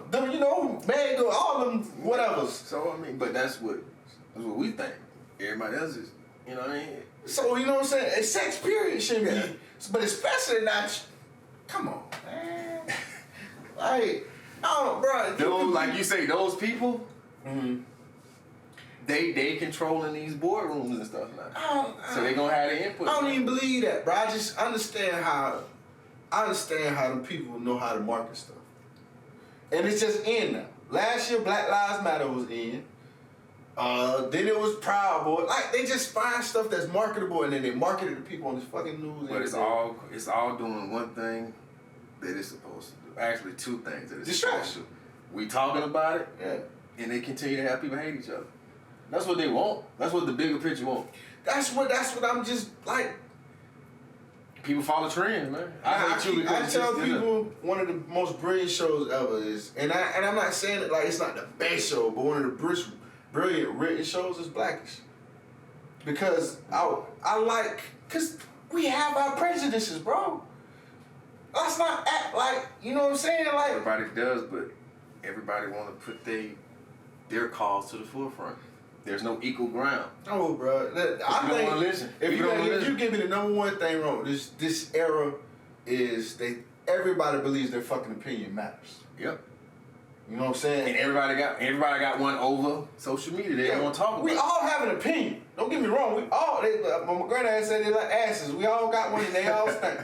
man, all them whatevers. So I mean, but that's what we think. Everybody else is, you know what I mean? So you know what I'm saying? A sex period should be, but especially not. Come on, man. Like, bro. Those, like you say, those people. Mm-hmm. They controlling these boardrooms and stuff now. So they gonna have their input. I don't even believe that, bro. I just understand how them people know how to market stuff. And it's just in now. Last year, Black Lives Matter was in. Then it was Proud Boy. Like, they just find stuff that's marketable and then they market it to people on this fucking news. But it's all doing one thing that it's supposed to do. Actually, two things that it's supposed to do. We talking about it, and they continue to have people hate each other. That's what they want. That's what the bigger picture want. That's what I'm just like. People follow trends, man. I tell people one of the most brilliant shows ever is, and I'm not saying it like it's not the best show, but one of the brilliant written shows is Blackish. Because because we have our prejudices, bro. Let's not act like, you know what I'm saying? Like everybody does, but everybody want to put their cause to the forefront. There's no equal ground. No, bro. I think listen. If you give me the number one thing wrong, this era is everybody believes their fucking opinion matters. Yep. You know what I'm saying? And everybody got one over social media. They don't want to talk about it. We all have an opinion. Don't get me wrong. We all. My granddad said they like asses. We all got one and they all stink.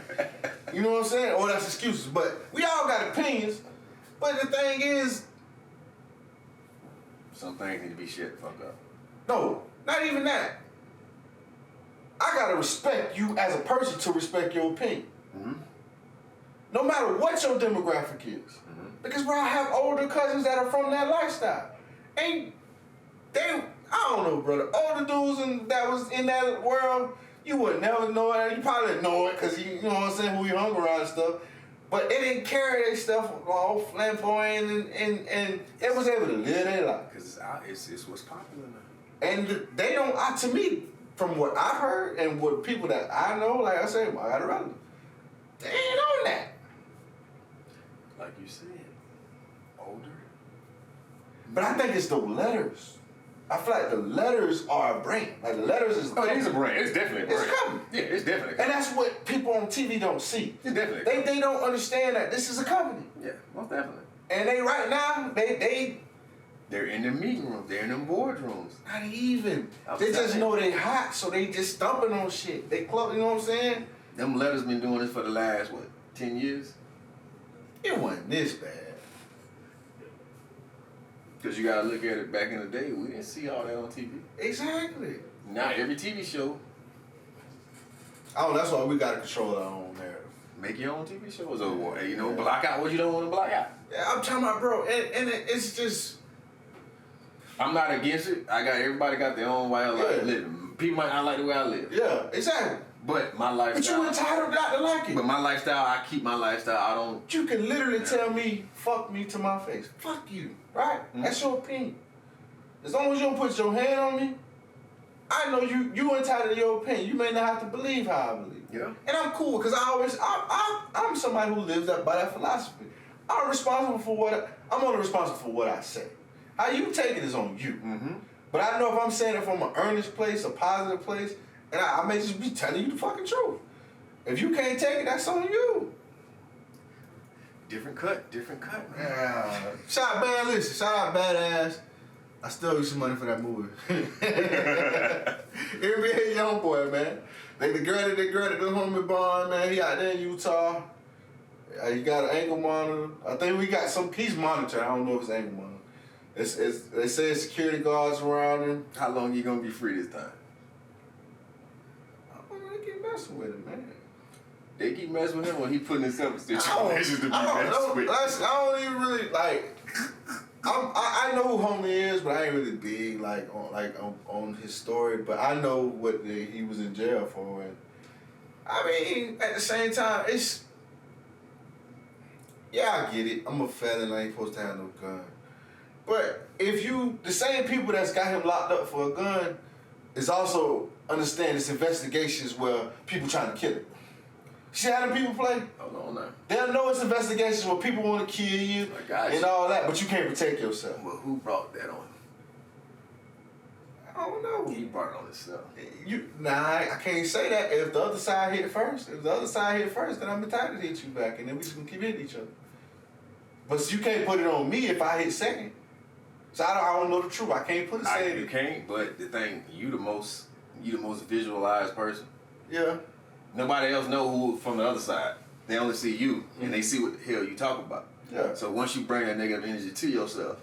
You know what I'm saying? Or that's excuses. But we all got opinions. But the thing is, some things need to be shut the fuck up. No, not even that. I gotta respect you as a person to respect your opinion. Mm-hmm. No matter what your demographic is. Mm-hmm. Because bro, I have older cousins that are from that lifestyle. And I don't know, brother. Older dudes that was in that world, you would never know it. You probably know it because you know what I'm saying, who you hung around and stuff. But they didn't carry their stuff all flamboyant and it was able to live their life. Because it's what's popular now. And they don't, to me, from what I've heard and what people that I know, like I said, I got a relative, they ain't on that. Like you said, older. But I think it's the letters. I feel like the letters are a brand. Like the letters is. Oh, it is a brand. It's definitely a brand. It's coming. Yeah, it's definitely. And that's what people on TV don't see. It's definitely. They don't understand that this is a company. Yeah, most definitely. And they right now they're in the meeting rooms. They're in them boardrooms. not even. They just know they hot, so they just stumping on shit. They club. You know what I'm saying? Them letters been doing this for the last 10 years. It wasn't this bad. Because you gotta look at it back in the day, we didn't see all that on TV. Exactly. Now every TV show. Oh, that's why we gotta control our own narrative. Make your own TV shows or block out what you don't want to block out. Yeah, I'm talking about, bro, and it's just. I'm not against it. Everybody got their own way of living. People might not like the way I live. Yeah, exactly. But my lifestyle. But you entitled not to like it. But my lifestyle, I keep my lifestyle. I don't. You can literally tell me, fuck me to my face. Fuck you, right? Mm-hmm. That's your opinion. As long as you don't put your hand on me, I know you entitled to your opinion. You may not have to believe how I believe. Yeah. And I'm cool, because I'm somebody who lives up by that philosophy. I'm only responsible for what I say. How you take it is on you. Mm-hmm. But I know if I'm saying it from an earnest place, a positive place, and I may just be telling you the fucking truth. If you can't take it, that's on you. Different cut, man. Yeah. Shout out Badass. I still owe you some money for that movie. NBA YoungBoy, man. They granted the homie Bond, man. He out there in Utah. He got an ankle monitor. I think we got he's monitored. I don't know if it's ankle monitor. They say security guards around him. How long you gonna be free this time? They keep messing with him, man. They keep messing with him when he putting himself in situations to be messed with. I don't even really like. I know who homie is, but I ain't really big on his story. But I know what he was in jail for, and I mean at the same time, I get it. I'm a felon. I ain't supposed to have no gun. But the same people that's got him locked up for a gun is also understand it's investigations where people trying to kill him. See how them people play? Hold on now. They'll know it's investigations where people want to kill you and all that, but you can't protect yourself. Well, who brought that on? I don't know. He brought it on himself. I can't say that. If the other side hit first, then I'm entitled to hit you back, and then we just gonna keep hitting each other. But you can't put it on me if I hit second. So I don't know the truth. I can't put it second. You can't, but the thing, you the most visualized person. Yeah. Nobody else know who from the other side. They only see you, and they see what the hell you talk about. Yeah. So once you bring that negative energy to yourself,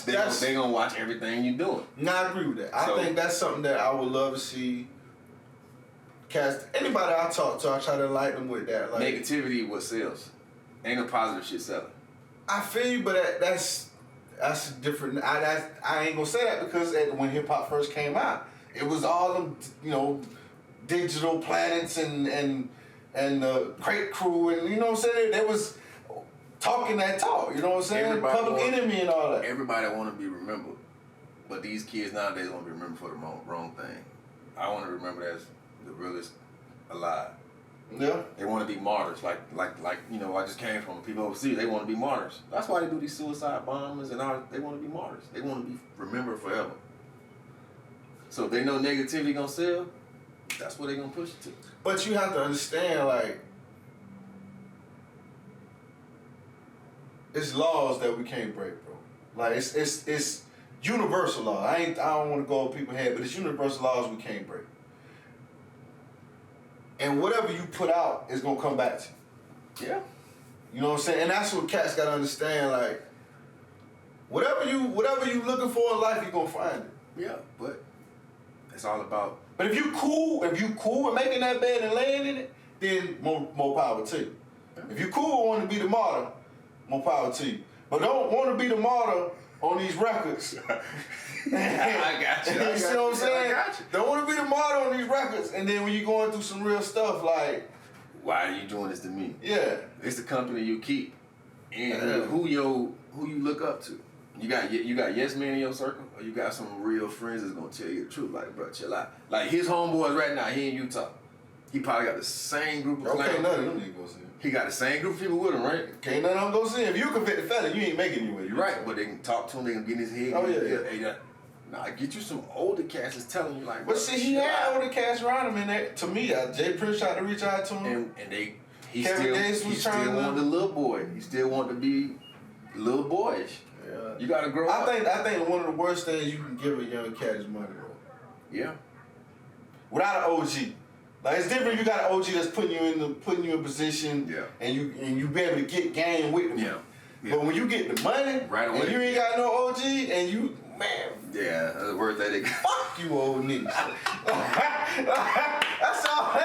they gonna watch everything you doing. No, I agree with that. I think that's something that I would love to see. Anybody I talk to, I try to enlighten them with that. Like, negativity what sells. Ain't no positive shit selling. I feel you, but that's different. I ain't gonna say that because when hip hop first came out, it was all them, digital planets and the Crate Crew and you know what I'm saying. They was talking that talk. You know what I'm saying. Public Enemy and all that. Everybody want to be remembered, but these kids nowadays want to be remembered for the wrong thing. I want to remember as the realest alive. Yeah. They want to be martyrs, like I just came from people overseas. They want to be martyrs. That's why they do these suicide bombers and all. They want to be martyrs. They want to be remembered forever. So if they know negativity gonna sell, that's what they gonna push it to. But you have to understand, like, it's laws that we can't break, bro. Like it's universal law. I don't want to go over people's head, but it's universal laws we can't break. And whatever you put out is gonna come back to you. Yeah. You know what I'm saying? And that's what cats gotta understand. Like, whatever you looking for in life, you're gonna find it. Yeah, but it's all about. But if you cool with making that bed and laying in it, then more power to you. Yeah. If you cool and want to be the martyr, more power to you. but don't want to be the martyr on these records. I got you. You see what I'm saying? I got you. Don't want to be the martyr on these records, and then when you're going through some real stuff, like, why are you doing this to me? yeah, It's the company you keep, and who you look up to. You got yes men in your circle, or you got some real friends that's gonna tell you the truth. Like, bro, chill out. Like his homeboys right now, he in Utah. He probably got the same group of okay, clowns. none of them niggas go see him. He got the same group of people with him, right? Can't none of them go see him. If you a convicted felon, you ain't making it with You're right, but they can talk to him, they can get in his head. Oh, yeah. Hey, nah, get you some older cats that's telling you like. But see, he had older cats around him, and that, to me, Jay Prince tried to reach out to him. And he Kevin Gates was still trying to- want the little boy. He still want to be little boyish. Yeah. You gotta grow up. I think one of the worst things you can give a young cat is money, bro. Yeah. Without an OG. Like, it's different. You got an OG that's putting you in position, Yeah. and you be able to get game with them. Yeah. But when you get the money, Right away. and you ain't got no OG, and you, man, Yeah, that's the word that they got. fuck you, old niggas. That's all.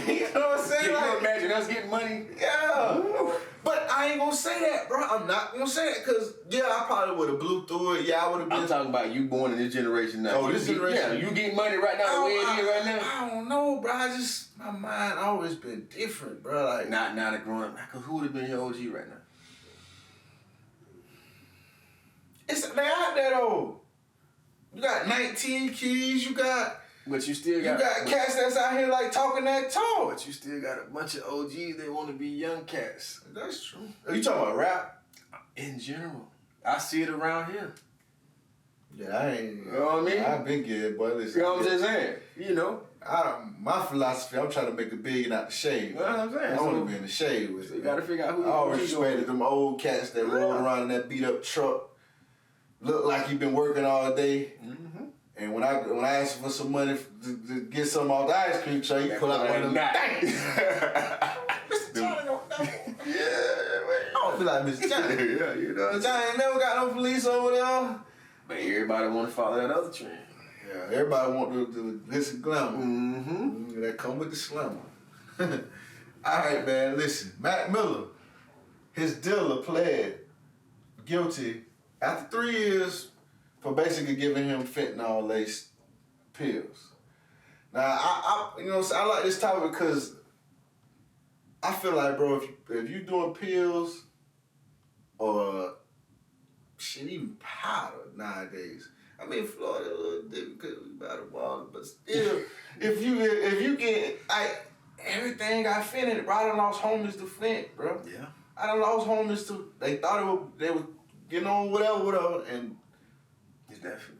You know what I'm saying? Can you Like, imagine us getting money? yeah. But I ain't gonna say that, bro. I'm not gonna say that, because, yeah, I probably would have blew through it. Yeah, I would have been. I'm talking about you born in this generation now. Oh, this generation? Yeah, you getting money right now the way it is right now. I don't know, bro. My mind always been different, bro. Like, Not now that growing up. Because who would have been your OG right now? they out there, though. You got 19 keys. You got But you still got cats that's out here, like, talking that talk. But you still got a bunch of OGs that want to be young cats. That's true. Are you talking about rap? In general. I see it around here. Yeah, I ain't. You know what I mean? I've been good, but listen. You know what I'm just saying? You know. My philosophy, I'm trying to make it big and out the shade. You know what I'm saying? I want to be in the shade with So it. you got to figure out who I always you respected them old cats that roll around in that beat up truck. Look like he been working all day. Mm-hmm. And when I asked for some money to get some off the ice cream tray, he pull out one of them. Dang! Mr. Johnny don't know. Yeah, I don't feel like Mr. Johnny. yeah, you know. Mr. Johnny ain't never got no police over there. But everybody want to follow that other trend. Yeah, everybody want the glitz and glamour. Mm-hmm. That come with the slammer. All right, man, listen. Mac Miller, his dealer pled guilty after 3 years for basically giving him fentanyl-laced pills. Now, I you know, I like this topic because I feel like, bro, if you doing pills or shit, even powder nowadays. I mean, Florida a little different because we by the water, but still, if you get everything got fent in it, bro. I done lost homies to fent, bro. Yeah. I done lost homies to. They thought they were getting on whatever, and It's definitely.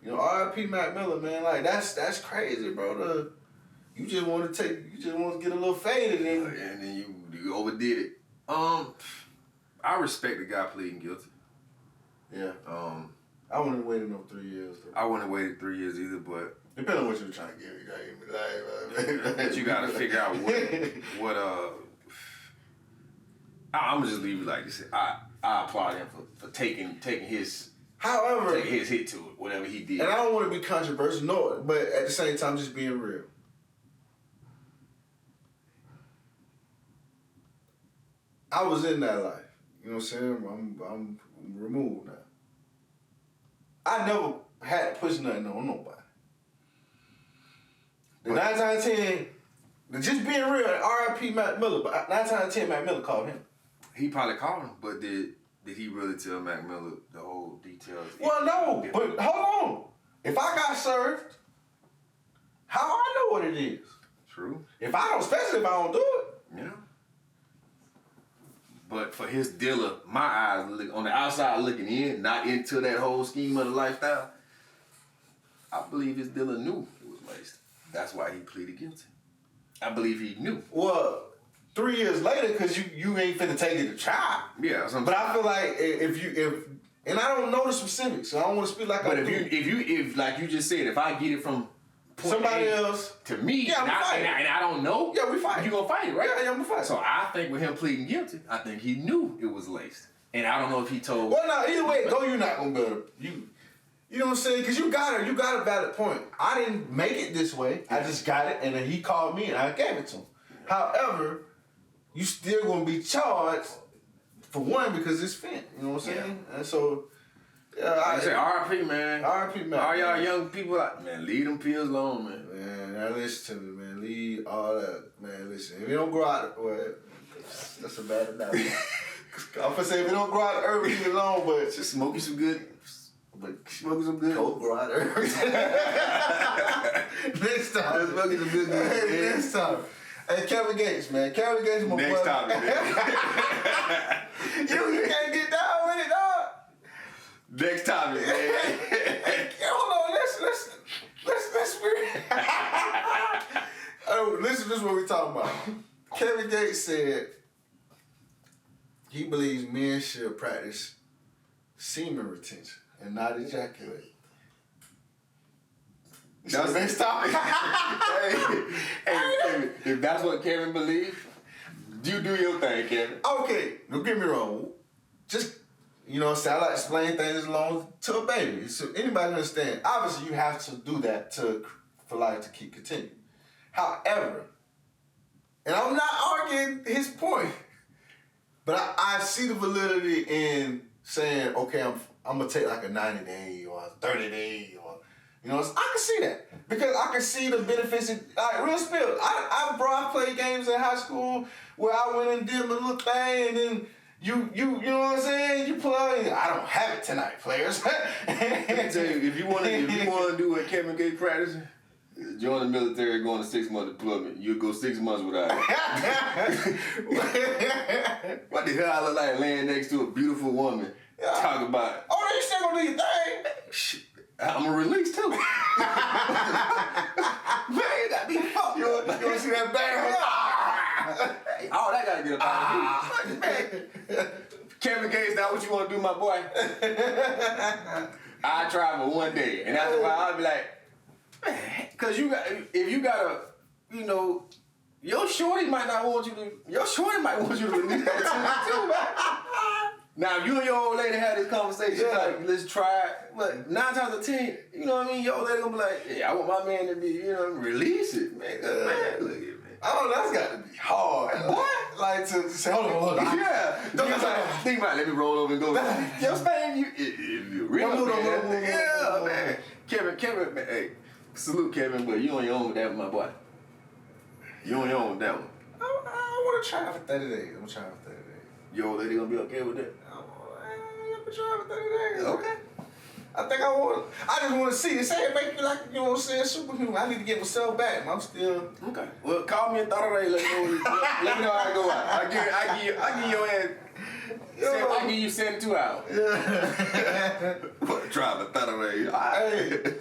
you know, R.I.P. Mac Miller, man. Like that's crazy, bro. You just want to get a little faded, and And then you overdid it. I respect the guy pleading guilty. yeah. I wouldn't have waited no 3 years. Though. I wouldn't have waited 3 years either, but Depending on what you were trying to give me, you gotta give me life. but you gotta figure out what I'm gonna just leave it like this. I applaud him for taking his However, hit to it, whatever he did. and I don't want to be controversial, no, but at the same time, just being real. I was in that life. You know what I'm saying? I'm removed now. I never had to push nothing on nobody. The 9 times out of 10, just being real, R.I.P. Mac Miller, but 9 times out of 10, Mac Miller called him. He probably called him, but did he really tell Mac Miller the whole details? Well, no, but hold on. If I got served, how I know what it is? True. If I don't, especially if I don't do it. Yeah. But for his dealer, my eyes on the outside looking in, not into that whole scheme of the lifestyle, I believe his dealer knew it was laced. That's why he pleaded guilty. I believe he knew. Well, 3 years later, because you ain't finna take it to trial. Yeah, that's what I'm But saying. I feel like if and I don't know the specifics, so I don't want to speak like But I if like you just said, if I get it from point somebody A else to me, Yeah, and I don't know, Yeah, we fight. You gonna fight it, right? Yeah, I'm gonna fight. So I think with him pleading guilty, I think he knew it was laced, and I don't know if he told. Well, no, either way, though, you're not gonna be able to, you know what I'm saying? Because you got a valid point. I didn't make it this way. I just got it, and then he called me, and I gave it to him. However, you still gonna be charged For one, because it's Fent. You know what I'm saying? And so, yeah. I say R.I.P. man. R.I.P. man. All y'all young people out, man, leave them pills alone, man. Man, now listen to me, man. Leave all that. Man, listen. If you don't grow out, well, that's a bad analogy. I'm gonna say if you don't grow out the herb, leave it alone, but Just smoke you some good. Coke grow out the herb. Next time. Just smoke you some good. Hey, next time. Hey, Kevin Gates, man. Kevin Gates, my Next brother. topic, man. You can't get down with it, dog. Next topic, man. Hey, hold on, let's oh, listen, this is what we talking about. Kevin Gates said he believes men should practice semen retention and not ejaculate. That's the next topic. hey, if that's what Kevin believes, you do your thing, Kevin. Okay, don't get me wrong. Just, you know what I'm saying, I like to explain things along to a baby. So anybody understand. Obviously, you have to do that for life to keep continuing. However, and I'm not arguing his point, but I see the validity in saying, okay, I'm going to take like a 90-day or a 30-day or, you know, I can see that. Because I can see the benefits. Like, real spill. I played games in high school where I went and did my little thing, and then you know what I'm saying? You play. I don't have it tonight, players. Let me tell you, if you want to do what Kevin Gates practicing, join the military, go on a 6-month deployment. You'll go 6 months without it. What the hell I look like laying next to a beautiful woman? Yeah. Talk about it. Oh, you still gonna do your thing? Shit. I'm gonna release too. Man, that be fucked. You wanna see that bang? Oh, that gotta get up out of here. Kevin Gates, that what you wanna do, my boy? I try for one day, and after a while I'll be like, man, cause if you gotta, you know, your shorty might want you to release that too, man. Now, if you and your old lady had this conversation, like, let's try it. But 9 times out of 10, you know what I mean? Your old lady gonna be like, yeah, I want my man to be, you know, release it, man. Man, look at me. I don't know, that's got to be hard. What? Like, to say, hold on. Yeah. Think about it, let me roll over and go. Yo, Stan, you real man. Yeah, man. Kevin, man, hey, salute Kevin, but you on your own with that one, my boy. You on your own with that one. I want to try it for 30 days. I'm going to try it for 30 days. Your old lady gonna be okay with that? I'm gonna try it for 30 days. Okay. I just want to see it. Say it make me like, you know what I'm saying, superhuman. I need to get myself back. I'm still... Okay. Well, call me in 30 days. Let me know how it go out. I give your ass... I give you 72 hours. Yeah. Try for 30 days.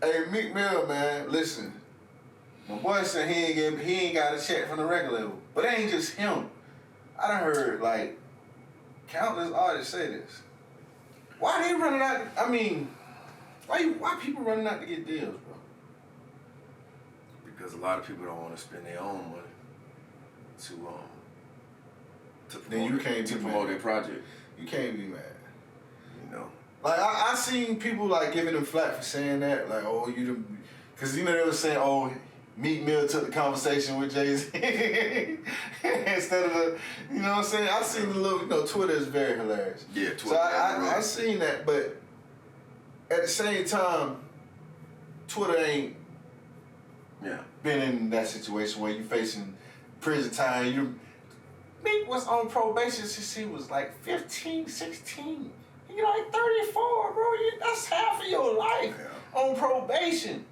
Hey, Meek Mill, man, listen. My boy said he ain't got a check from the record label. But it ain't just him. I done heard, like, countless artists say this. Why they running out? I mean, why people running out to get deals, bro? Because a lot of people don't want to spend their own money to promote their project. You can't be mad. You know. Like I seen people like giving them flack for saying that, like, oh, you done, because you know they were saying, oh, Meek Mill took the conversation with Jay-Z instead of the, you know what I'm saying? I seen the little, you know, Twitter is very hilarious. Yeah, Twitter. So I seen that, but at the same time, Twitter ain't been in that situation where you facing prison time. Meek was on probation since he was like 15, 16. You're like 34, bro. That's half of your life on probation.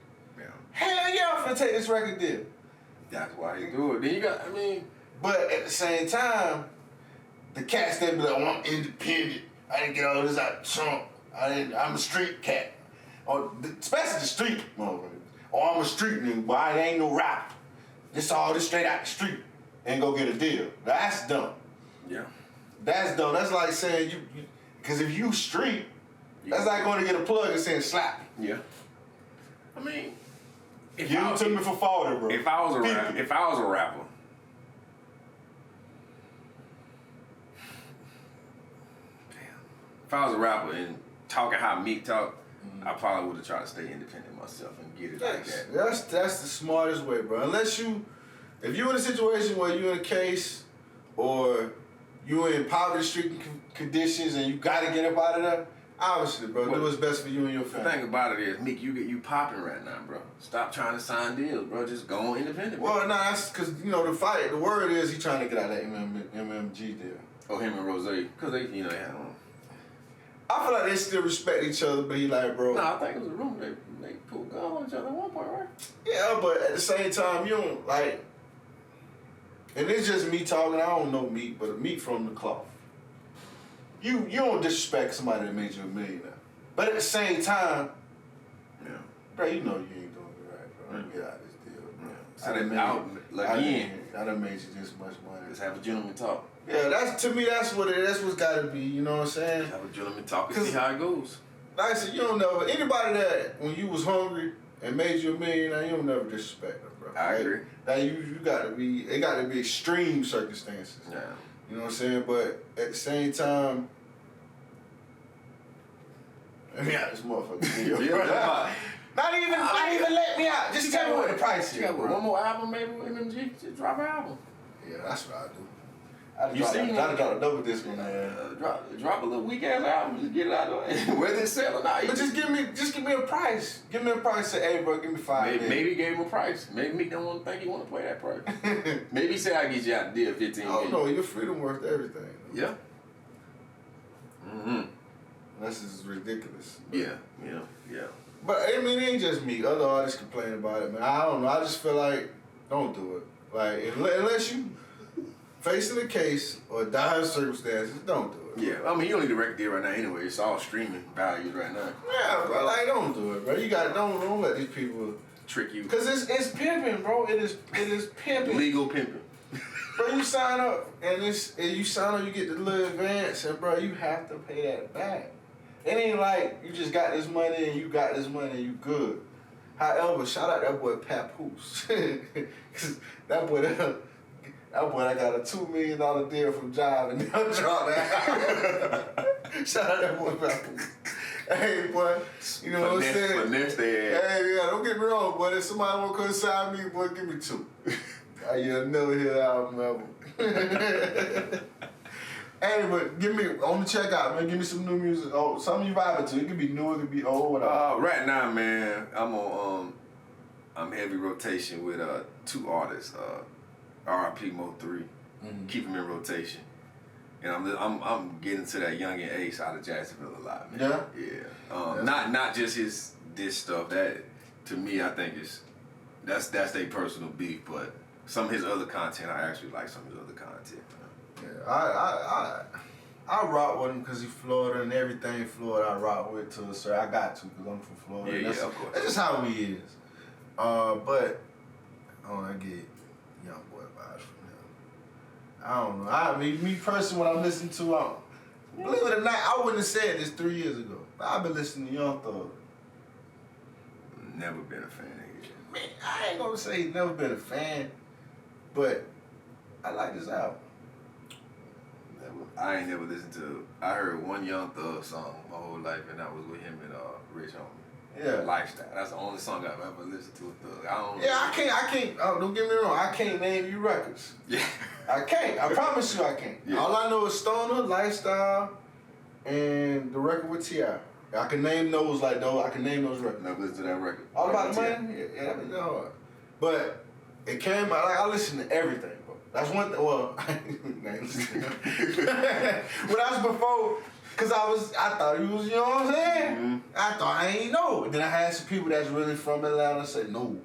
Hell yeah, I'm finna take this record deal. That's why he do it. Then you got, But at the same time, the cats that be like, oh, I'm independent. I didn't get all this out of Trump. I'm a street cat. Or especially the street motherfuckers. Or I'm a street nigga, but I ain't no rapper. This straight out the street and go get a deal. That's dumb. Yeah. That's dumb. That's like saying because if you street, that's like going to get a plug and saying slap. Yeah. You took me for 40, bro. If I was a rapper, and talking how Meek talk, I probably would have tried to stay independent myself and get it like that. That's the smartest way, bro. If you in a situation where you're in a case or you in poverty-stricken conditions and you gotta get up out of there, obviously, bro, do what's best for you and your family. The thing about it is, Meek, you popping right now, bro. Stop trying to sign deals, bro. Just go on independent. Bro. Well, that's because, the word is he trying to get out of that MMG deal. Oh, him and Rose, because they had on. I feel like they still respect each other, but he like, bro. No, I think it was a rumor they pulled gun on each other at one point, right? Yeah, but at the same time, you don't, like, and it's just me talking, I don't know Meek, but Meek from the cloth. You don't disrespect somebody that made you a millionaire. But at the same time, bro, you know you ain't doing it right, bro. Get out of this deal, bro. I done made you this much money. Let's have a gentleman talk. Yeah, that's what's gotta be, you know what I'm saying? Have a gentleman talk and see how it goes. Like I said, you don't never, anybody that, when you was hungry and made you a millionaire, you don't never disrespect them, bro. I agree. Now it gotta be extreme circumstances. Yeah. You know what I'm saying? But at the same time, let me out this motherfucking deal. Not even let me out. Just tell me what the price is. You got one more album, maybe with MMG? Just drop an album. Yeah, that's what I do. I'd drop a double disc on that. Drop a little weak ass album, just get it out of the way. Whether it's selling or not. But just give me a price. Give me a price. Say, hey, bro, give me $5. Maybe he gave him a price. Maybe Meek don't want to think he want to play that price. Maybe he said I get you out the deal 15. Oh no, your freedom worth everything. Yeah. Mm-hmm. This is ridiculous. Yeah. But I mean, it ain't just me. Other artists complain about it, man. I don't know. I just feel like don't do it. Like unless you facing a case or dire circumstances, don't do it. Yeah, I mean, you don't need a record deal right now anyway. It's all streaming values right now. Yeah, bro, like, don't do it, bro. You don't let these people trick you. Because it's pimping, bro. It is pimping. Legal pimping. Bro, you sign up, and you get the little advance, and, bro, you have to pay that back. It ain't like you just got this money and you good. However, shout out that boy Papoose. Cause that boy that got a $2 million deal from Jive and they'll drop that. Shout out that boy Papoose. Hey, boy, you know what I'm saying? Finesse Hey, yeah, don't get me wrong, boy. If somebody want to come sign me, boy, give me 2. You'll never hear the album ever. Hey, but give me, on the checkout, man, give me some new music. Oh, something you vibing to. It could be new, it could be old, whatever. Right now, man, I'm heavy rotation with 2 artists. R.I.P. Mo3, keep him in rotation. And I'm getting to that Young and A side of Jacksonville a lot, man. Yeah? Not just his diss stuff. That, to me, I think that's their personal beef, but some of his other content, I actually like some of his other content. Yeah, I rock with him because he's Florida and everything Florida I rock with too, so I got to because I'm from Florida. Yeah, of course. That's just how he is. But I get YoungBoy vibes from him. I don't know. I mean, me personally, when I'm listening to believe it or not, I wouldn't have said this 3 years ago. But I've been listening to Young Thug. Never been a fan of his. Man, I ain't gonna say he's never been a fan, but I like his album. I ain't never listened to. I heard one Young Thug song my whole life, and that was with him and Rich Homie. Yeah. Lifestyle. That's the only song I've ever listened to with Thug. I can't. Don't get me wrong. I can't name you records. Yeah. I can't. I promise you, I can't. Yeah. All I know is Stoner, Lifestyle, and the record with T.I. I can name those I can name those records. Never listened to that record. All About the Money. Yeah, that was hard. But it came out. I listen to everything. That's one thing. Well, I ain't listening. But that was before, cause I thought he was, you know what I'm saying? Mm-hmm. I thought I ain't know. And then I had some people that's really from Atlanta say no.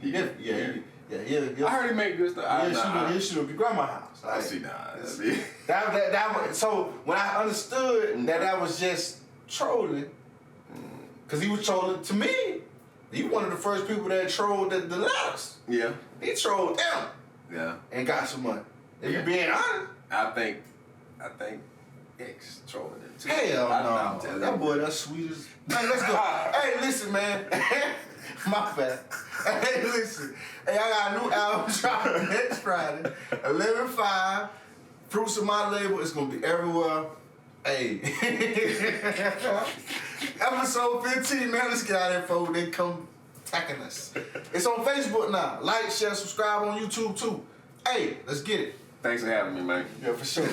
Yeah. I heard he made good stuff. He should have your grandma's house. I see now. That so when I understood that was just trolling, cause he was trolling to me. He one of the first people that trolled the letters. Yeah. He trolled them. Yeah. And got some money. If you're being honest. I think X trolling him too. Hell no. That boy, that's sweet as. Man, let's go. Hey, listen, man. My bad. Hey, listen. Hey, I got a new album dropping next Friday. 11/5. Fruits of my label. It's gonna be everywhere. Hey. Episode 15, man. Let's get out of there, folks. They come attacking us. It's on Facebook now. Like, share, subscribe on YouTube too. Hey, let's get it. Thanks for having me, man. Yeah, for sure.